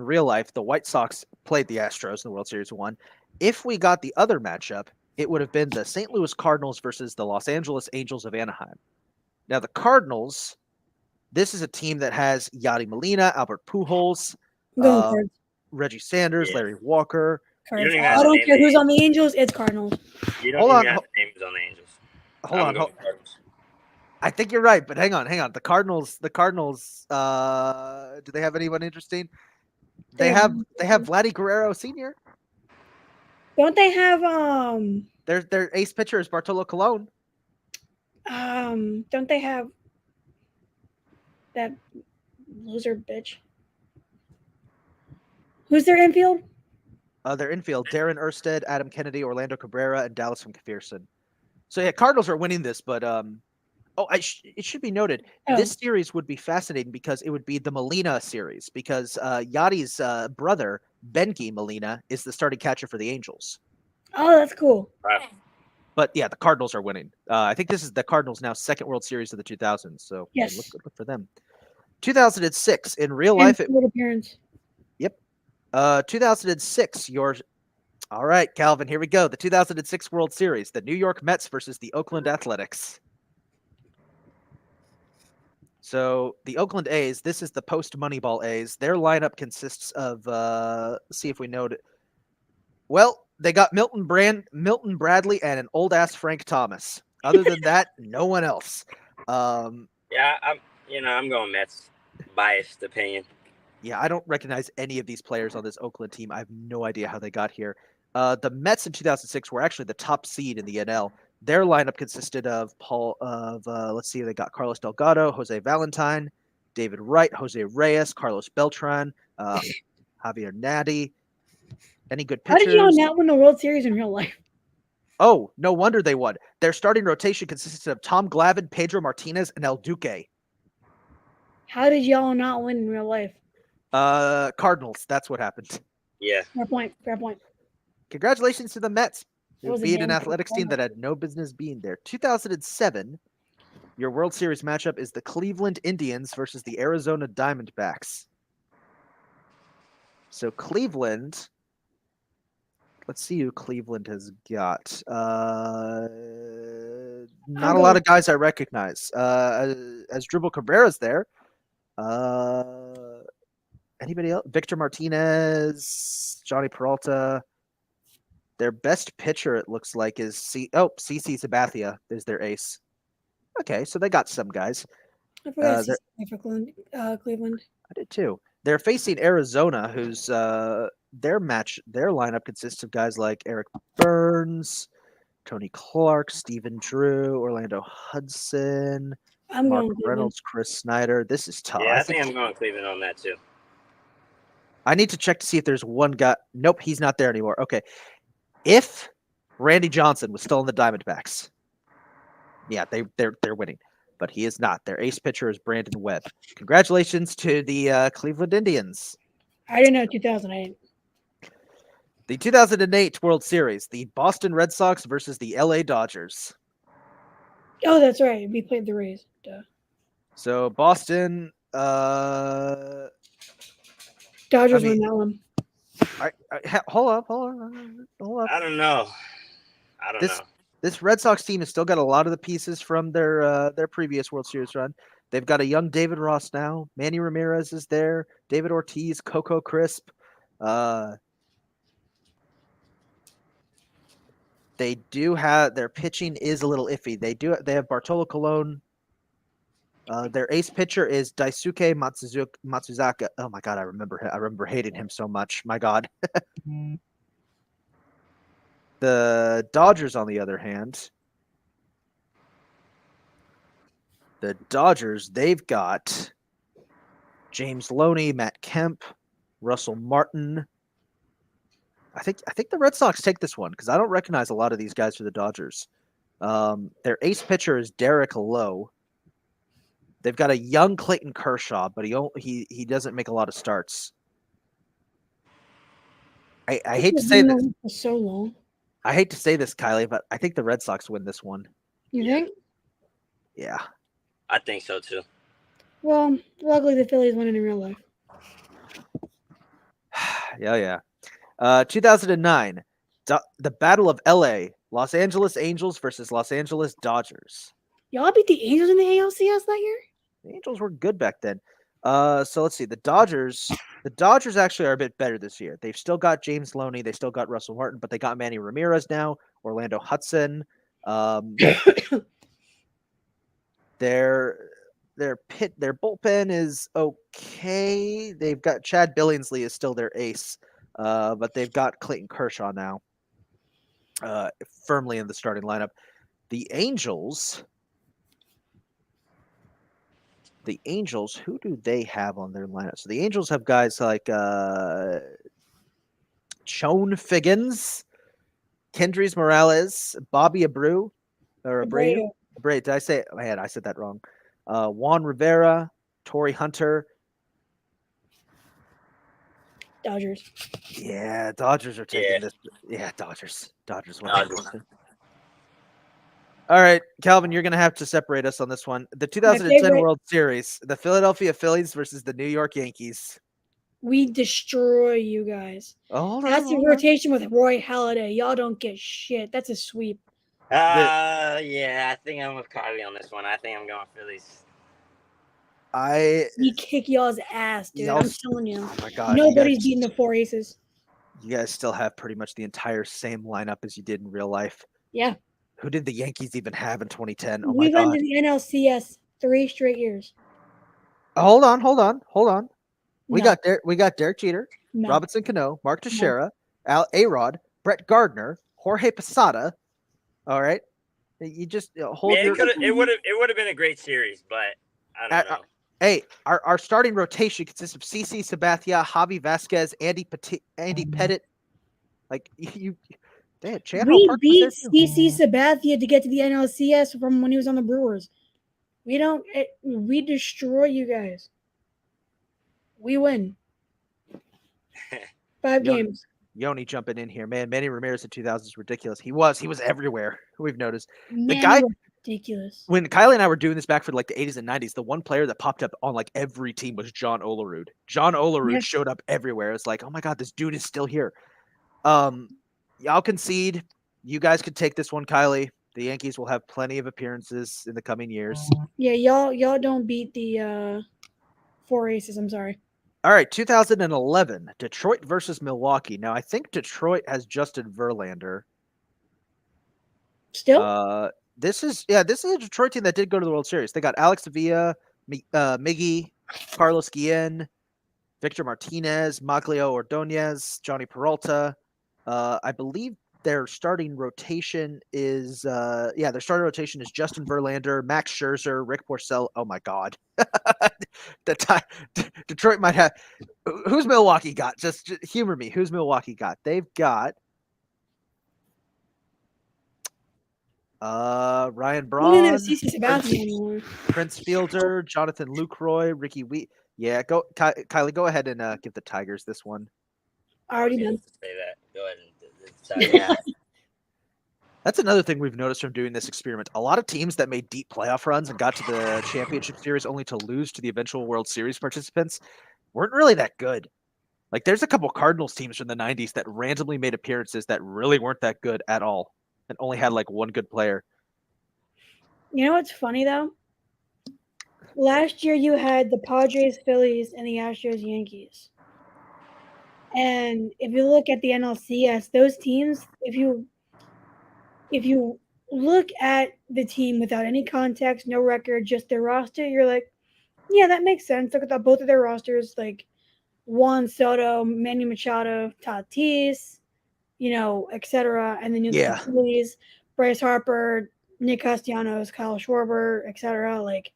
real life, the White Sox played the Astros in the World Series 1. If we got the other matchup, it would have been the St. Louis Cardinals versus the Los Angeles Angels of Anaheim. Now the Cardinals, this is a team that has Yadi Molina, Albert Pujols, Reggie Sanders, Larry Walker. I don't care who's on the Angels. It's Cardinals. You don't even have the names on the Angels. Hold on. I think you're right, but hang on. The Cardinals, do they have anyone interesting? They have Vladdy Guerrero Sr. Don't they have their ace pitcher is Bartolo Colon. Don't they have that loser bitch? Who's their infield? Their infield, Darren Erstead, Adam Kennedy, Orlando Cabrera, and Dallas McPherson. So yeah, Cardinals are winning this, but it should be noted this series would be fascinating because it would be the Molina series because Yachty's brother Benki Molina is the starting catcher for the Angels. Oh, that's cool. Right. But yeah, the Cardinals are winning. I think this is the Cardinals' now second World Series of the 2000s. So Yes. look for them. 2006 in real life. Appearance. Yep. 2006. All right, Calvin. Here we go. The 2006 World Series. The New York Mets versus the Oakland Athletics. So the Oakland A's. This is the post Moneyball A's. Their lineup consists of. Let's see if we know it. Well, they got Milton Bradley, and an old ass Frank Thomas. Other than that, no one else. Yeah, I'm going Mets. Biased opinion. Yeah, I don't recognize any of these players on this Oakland team. I have no idea how they got here. The Mets in 2006 were actually the top seed in the NL. Their lineup consisted of let's see, they got Carlos Delgado, Jose Valentine, David Wright, Jose Reyes, Carlos Beltran, Javier Nady. Any good pitchers? How did y'all not win the World Series in real life? Oh, no wonder they won. Their starting rotation consisted of Tom Glavine, Pedro Martinez, and El Duque. How did y'all not win in real life? Cardinals. That's what happened. Yeah. Fair point. Congratulations to the Mets, who beat an damn Athletics team that had no business being there. 2007, your World Series matchup is the Cleveland Indians versus the Arizona Diamondbacks. So Cleveland, let's see who Cleveland has got. Not a lot of guys I recognize. As Dribble Cabrera's there. Anybody else? Victor Martinez, Johnny Peralta. Their best pitcher, it looks like, is CC Sabathia is their ace. Okay, so they got some guys. I forgot for Cleveland. I did too. They're facing Arizona, who's their lineup consists of guys like Eric Burns, Tony Clark, Stephen Drew, Orlando Hudson, Mark Reynolds, Chris Snyder. This is tough. Yeah, I think I'm going Cleveland on that too. I need to check to see if there's one guy. Nope, he's not there anymore. Okay. If Randy Johnson was still in the Diamondbacks, yeah, they're winning, but he is not. Their ace pitcher is Brandon Webb. Congratulations to the Cleveland Indians. I didn't know 2008. The 2008 World Series, the Boston Red Sox versus the LA Dodgers. Oh, that's right. We played the Rays. Duh. So Boston. Dodgers won that one. Hold up. I don't know. This Red Sox team has still got a lot of the pieces from their previous World Series run. They've got a young David Ross now. Manny Ramirez is there. David Ortiz, Coco Crisp. They do have their pitching is a little iffy. They have Bartolo Colon. Their ace pitcher is Daisuke Matsuzaka. Oh my god, I remember hating him so much. My god. The Dodgers, on the other hand, they've got James Loney, Matt Kemp, Russell Martin. I think the Red Sox take this one because I don't recognize a lot of these guys for the Dodgers. Their ace pitcher is Derek Lowe. They've got a young Clayton Kershaw, but he doesn't make a lot of starts. I hate to say this. So long. I hate to say this, Kylie, but I think the Red Sox win this one. You think? Yeah. I think so too. Well, luckily the Phillies won in real life. Yeah. 2009, the Battle of LA, Los Angeles Angels versus Los Angeles Dodgers. Y'all beat the Angels in the ALCS that year? The Angels were good back then. So let's see. The Dodgers actually are a bit better this year. They've still got James Loney. They still got Russell Martin, but they got Manny Ramirez now, Orlando Hudson. Their bullpen is okay. They've got Chad Billingsley is still their ace, but they've got Clayton Kershaw now, firmly in the starting lineup. The Angels, who do they have on their lineup? So the Angels have guys like Chone Figgins, Kendrys Morales, Bobby Abreu, or Abreu. Abreu. Abreu. Did I say? Man, I said that wrong. Juan Rivera, Torrey Hunter. Dodgers. Yeah, Dodgers are taking Yeah. this. Yeah, Dodgers. Dodgers win. Dodgers. All right, Calvin, you're going to have to separate us on this one. The My 2010 favorite. World Series, the Philadelphia Phillies versus the New York Yankees. We destroy you guys. Oh, hold That's on, a hold on. rotation with Roy Halladay. Y'all don't get shit. That's a sweep. Yeah, I think I'm with Kylie on this one. I think I'm going Phillies. We kick y'all's ass, dude. Y'all I'm s- telling you. Oh my God, Nobody's beating the four aces. you guys still have pretty much the entire same lineup as you did in real life. Yeah. Who did the Yankees even have in 2010? Oh my We went God. to the NLCS 3 straight years. Hold on. We No. got Derek Jeter, No. Robinson Cano, Mark No. Teixeira, Al A-Rod, Brett Gardner, Jorge Posada. All right, you just hold Yeah, your. it would have been a great series, but I don't know. Hey, our starting rotation consists of CC Sabathia, Javi Vasquez, Andy Pettit. Like you, damn, Chandler We Park was there beat too. CC Sabathia to get to the NLCS from when he was on the Brewers. We destroy you guys. We win. 5 games. Yoni jumping in here, man. Manny Ramirez in 2000 is ridiculous. He was everywhere. We've noticed the guy. Ridiculous. When Kylie and I were doing this back for like the 80s and 90s, the one player that popped up on like every team was John Olerud. John Olerud showed up everywhere. It's like, oh my God, this dude is still here. Y'all concede. You guys could take this one, Kylie. The Yankees will have plenty of appearances in the coming years. Yeah, y'all don't beat the four aces. I'm sorry. All right, 2011, Detroit versus Milwaukee. Now, I think Detroit has Justin Verlander. Still? This is a Detroit team that did go to the World Series. They got Alex Avila, Miggy, Carlos Guillen, Victor Martinez, Maglio Ordonez, Johnny Peralta. I believe their starting rotation is Justin Verlander, Max Scherzer, Rick Porcello. Oh my God, Detroit might have. Who's Milwaukee got? Just humor me. Who's Milwaukee got? They've got Ryan Braun, Prince Fielder, Jonathan Lucroy, Ricky Wheat. Yeah, go Kylie. Go ahead and give the Tigers this one. I already done. Say that. Go ahead and yeah. That's another thing we've noticed from doing this experiment. A lot of teams that made deep playoff runs and got to the championship series only to lose to the eventual World Series participants weren't really that good. Like there's a couple Cardinals teams from the 90s that randomly made appearances that really weren't that good at all and only had like one good player. You know what's funny though? Last year you had the Padres, Phillies, and the Astros, Yankees. And if you look at the NLCS, those teams, if you look at the team without any context, no record, just their roster, you're like, yeah, that makes sense. Look at both of their rosters, like Juan Soto, Manny Machado, Tatis, etc. And then you look at the Phillies, Bryce Harper, Nick Castellanos, Kyle Schwarber, etc. Like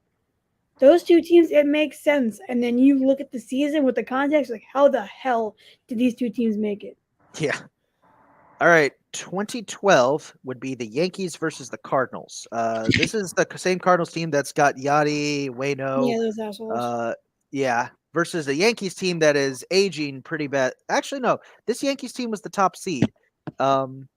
those two teams, it makes sense. And then you look at the season with the context, like how the hell did these two teams make it? Yeah. All right, 2012 would be the Yankees versus the Cardinals. This is the same Cardinals team that's got Yachty, Waino. Yeah, those assholes. Versus the Yankees team that is aging pretty bad. Actually, no, this Yankees team was the top seed. I'm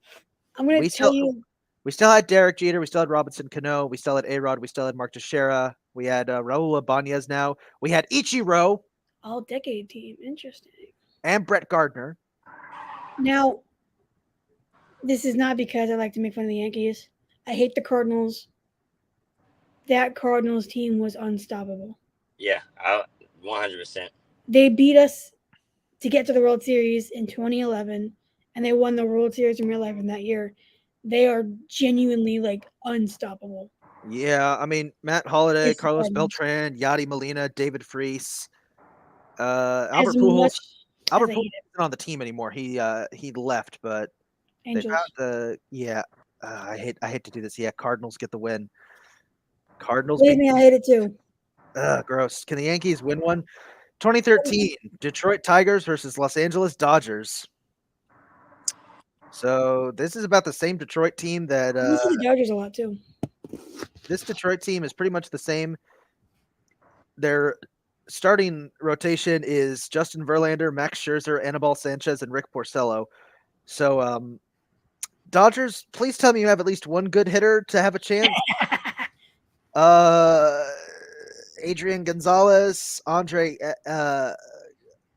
going to tell you. We still had Derek Jeter. We still had Robinson Cano. We still had A-Rod. We still had Mark Teixeira. We had Raul Ibanez now. We had Ichiro. All-decade team. Interesting. And Brett Gardner. Now, this is not because I like to make fun of the Yankees. I hate the Cardinals. That Cardinals team was unstoppable. Yeah, 100%. They beat us to get to the World Series in 2011, and they won the World Series in real life in that year. They are genuinely, like, unstoppable. Yeah, I mean, Matt Holliday, Carlos Beltran, Yachty Molina, David Freese, Albert Pujols. Albert Pujols isn't on the team anymore. He left, but Angels. I hate to do this. Yeah, Cardinals get the win. Cardinals. Believe me, I hate it too. Gross. Can the Yankees win one? 2013, Detroit Tigers versus Los Angeles Dodgers. So this is about the same Detroit team that. I see the Dodgers a lot too. This Detroit team is pretty much the same. Their starting rotation is Justin Verlander, Max Scherzer, Anibal Sanchez, and Rick Porcello. So, Dodgers, please tell me you have at least one good hitter to have a chance. Adrian Gonzalez, Andre,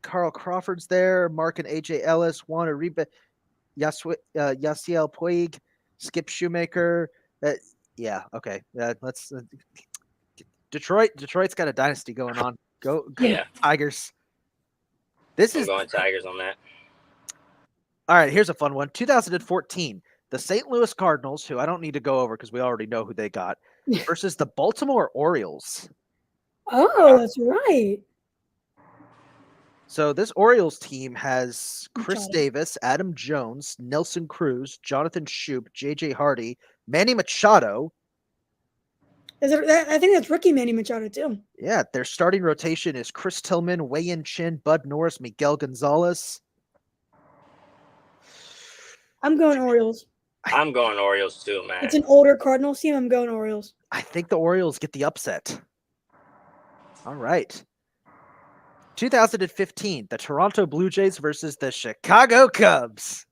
Carl Crawford's there, Mark and AJ Ellis, Juan Uribe, Yasiel Puig, Skip Shoemaker. Yeah, okay. Let's Detroit's got a dynasty going on. Go Yeah. Tigers. I'm going Tigers on that. All right, here's a fun one. 2014, the St. Louis Cardinals, who I don't need to go over because we already know who they got, versus the Baltimore Orioles. Oh, that's right. So this Orioles team has Chris Machado. Davis, Adam Jones, Nelson Cruz, Jonathan Shoup, J.J. Hardy, Manny Machado. I think that's rookie Manny Machado too. Yeah, their starting rotation is Chris Tillman, Wei-Yin Chin, Bud Norris, Miguel Gonzalez. I'm going Orioles. I'm going Orioles too, man. It's an older Cardinals team. I'm going Orioles. I think the Orioles get the upset. All right. 2015, the Toronto Blue Jays versus the Chicago Cubs.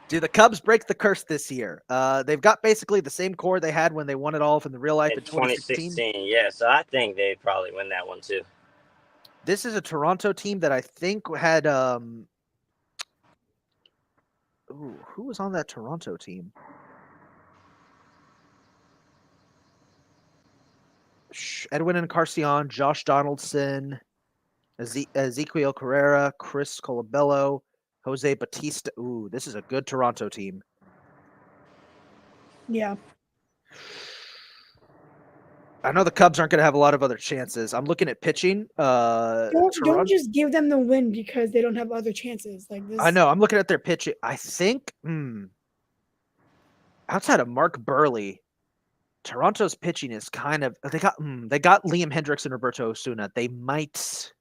Do the Cubs break the curse this year? They've got basically the same core they had when they won it all from the real life in 2016. Yeah, so I think they probably win that one too. This is a Toronto team that I think had who was on that Toronto team? Edwin Encarnacion, Josh Donaldson, Ezequiel Carrera, Chris Colabello, Jose Batista. Ooh, this is a good Toronto team. Yeah. I know the Cubs aren't going to have a lot of other chances. I'm looking at pitching. Don't just give them the win because they don't have other chances. Like this. I know. I'm looking at their pitching. I think outside of Mark Burley, Toronto's pitching is kind of they got Liam Hendricks and Roberto Osuna. They might.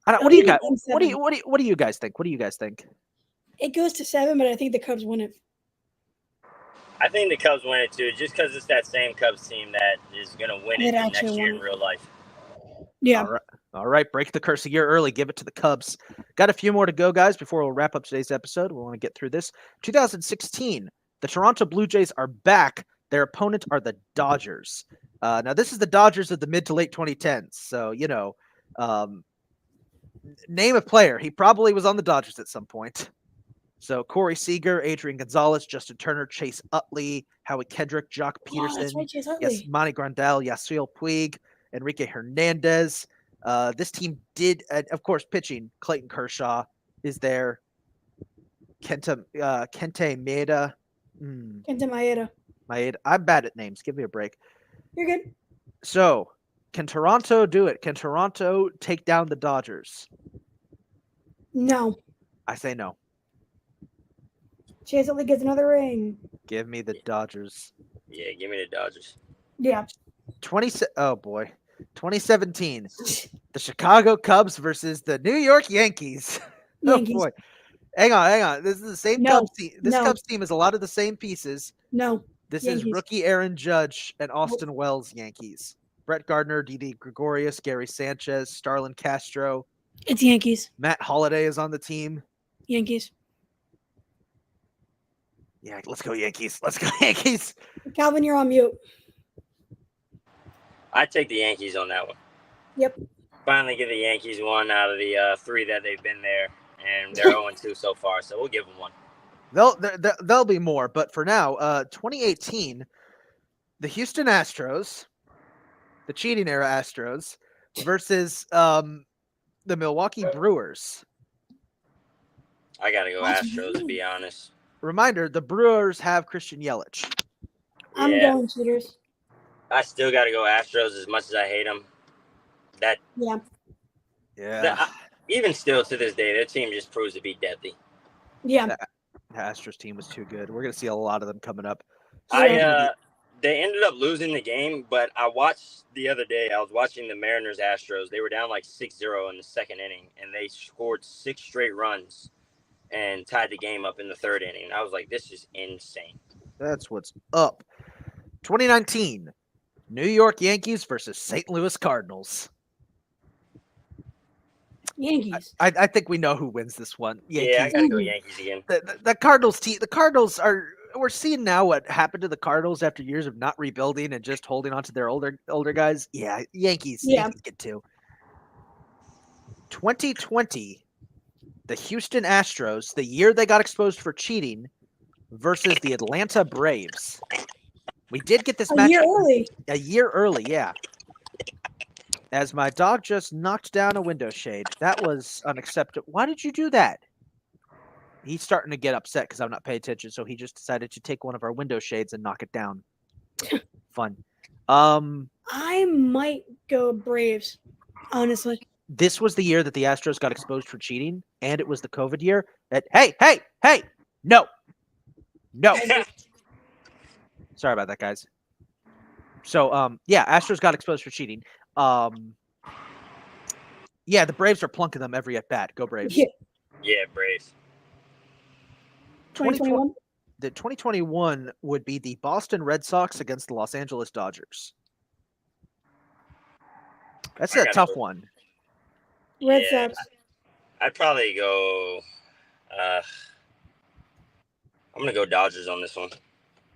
I don't. What do you got? What do you guys think? What do you guys think? It goes to 7, but I think the Cubs win it. I think the Cubs win it too, just because it's that same Cubs team that is going to win it next year in real life. Yeah. All right. Break the curse a year early. Give it to the Cubs. Got a few more to go, guys, before we'll wrap up today's episode. We want to get through this. 2016, the Toronto Blue Jays are back. Their opponent are the Dodgers. Now, this is the Dodgers of the mid to late 2010s. So, name a player. He probably was on the Dodgers at some point. So Corey Seager, Adrian Gonzalez, Justin Turner, Chase Utley, Howie Kendrick, Jock Peterson, yes, Monty Grandal, Yasiel Puig, Enrique Hernandez. This team did, of course, pitching. Clayton Kershaw is there. Kenta Maeda. Kenta Maeda. I'm bad at names. Give me a break. You're good. So, can Toronto do it? Can Toronto take down the Dodgers? No. I say no. Chase Utley gets another ring. Give me the Dodgers. Yeah, give me the Dodgers. Yeah. 2017. The Chicago Cubs versus the New York Yankees. Yankees. Oh boy. Hang on. This is the same Cubs team. This Cubs team has a lot of the same pieces. No. This Yankees. is rookie Aaron Judge and Austin Wells Yankees. Brett Gardner, Didi Gregorius, Gary Sanchez, Starlin Castro. It's Yankees. Matt Holliday is on the team. Yankees. Yeah, let's go Yankees. Let's go Yankees. Calvin, you're on mute. I'd take the Yankees on that one. Yep. Finally give the Yankees one out of the 3 that they've been there, and they're 0-2 so far, so we'll give them one. There'll be more, but for now, 2018, the Houston Astros, the cheating era Astros, versus the Milwaukee Brewers. I got to go Astros, to be honest. Reminder, the Brewers have Christian Yelich. I'm going cheaters. I still got to go Astros as much as I hate them. Even still to this day, their team just proves to be deadly. Yeah. The Astros team was too good. We're going to see a lot of them coming up. They ended up losing the game, but I watched the other day. I was watching the Mariners Astros. They were down like 6-0 in the second inning, and they scored 6 straight runs and tied the game up in the third inning. I was like, this is insane. That's what's up. 2019, New York Yankees versus St. Louis Cardinals. Yankees. I think we know who wins this one. Yankees. Yeah, I gotta go Yankees again. The Cardinals team. The Cardinals are. We're seeing now what happened to the Cardinals after years of not rebuilding and just holding on to their older guys. Yeah, Yankees. Yeah. Yankees get two. 2020, the Houston Astros, the year they got exposed for cheating, versus the Atlanta Braves. We did get this A match year early. A year early, yeah. As my dog just knocked down a window shade. That was unacceptable. Why did you do that? He's starting to get upset because I'm not paying attention, so he just decided to take one of our window shades and knock it down. Fun. I might go Braves, honestly. This was the year that the Astros got exposed for cheating, and it was the COVID year. Hey, no. Sorry about that, guys. So, yeah, Astros got exposed for cheating. Yeah, the Braves are plunking them every at bat. Go Braves. Yeah, Braves. 2021. The 2021 would be the Boston Red Sox against the Los Angeles Dodgers. That's a tough one. Red Sox. I'd probably go. I'm gonna go Dodgers on this one.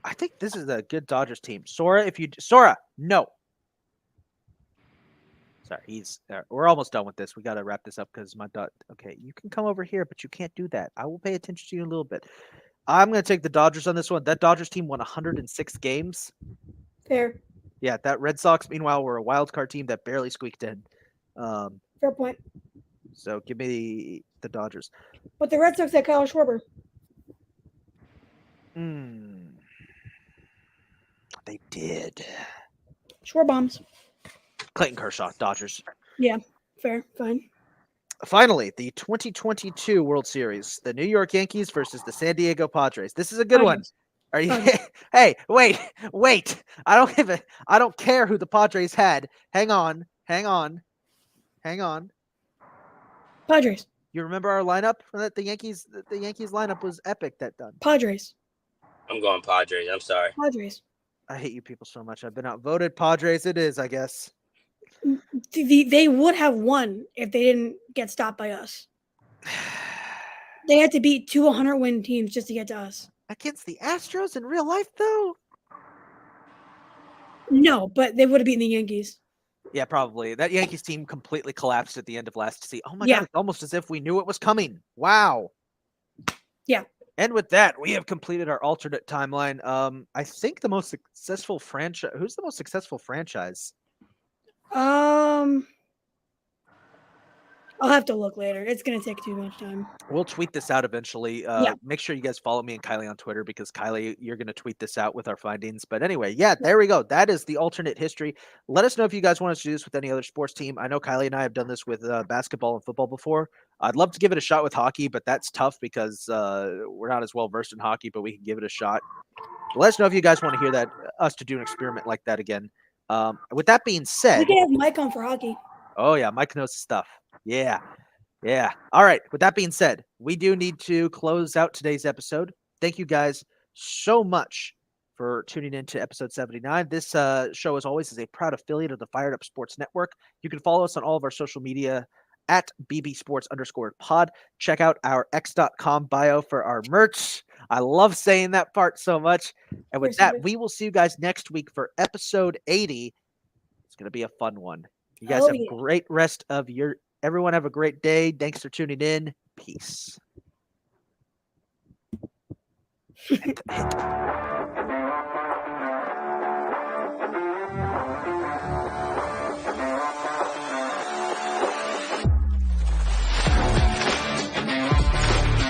I think this is a good Dodgers team. Sora, no. Sorry, we're almost done with this. We got to wrap this up because my dog. Okay, you can come over here, but you can't do that. I will pay attention to you in a little bit. I'm going to take the Dodgers on this one. That Dodgers team won 106 games. Fair. Yeah, that Red Sox, meanwhile, were a wild card team that barely squeaked in. Fair point. So give me the Dodgers. But the Red Sox had Kyle Schwarber. They did. Schwarbombs. Clayton Kershaw, Dodgers. Yeah, fair, fine. Finally, the 2022 World Series, the New York Yankees versus the San Diego Padres. This is a good one. Are you? Hey, wait! I don't care who the Padres had. Hang on. Padres. You remember our lineup? The Yankees lineup was epic that done. Padres. I'm going Padres. I'm sorry. Padres. I hate you people so much. I've been outvoted. Padres it is, I guess. They would have won if they didn't get stopped by us. They had to beat 200-win teams just to get to us. Against the Astros in real life, though? No, but they would have beaten the Yankees. Yeah, probably. That Yankees team completely collapsed at the end of last season. Oh my God, it's almost as if we knew it was coming. Wow. Yeah. And with that, we have completed our alternate timeline. I think the most successful franchise. Who's the most successful franchise? I'll have to look later. It's going to take too much time. We'll tweet this out eventually. Make sure you guys follow me and Kylie on Twitter because Kylie, you're going to tweet this out with our findings. But anyway, yeah, there we go. That is the alternate history. Let us know if you guys want us to do this with any other sports team. I know Kylie and I have done this with basketball and football before. I'd love to give it a shot with hockey, but that's tough because we're not as well versed in hockey, but we can give it a shot. Let us know if you guys want to hear us to do an experiment like that again. With that being said, we can have Mike on for hockey. Oh yeah, Mike knows his stuff. Yeah. All right. With that being said, we do need to close out today's episode. Thank you guys so much for tuning in to episode 79. This show, as always, is a proud affiliate of the Fired Up Sports Network. You can follow us on all of our social media at bbsports_pod. Check out our x.com bio for our merch. I love saying that part so much. And with that, we will see you guys next week for episode 80. It's going to be a fun one. You guys have a great rest of everyone have a great day. Thanks for tuning in. Peace.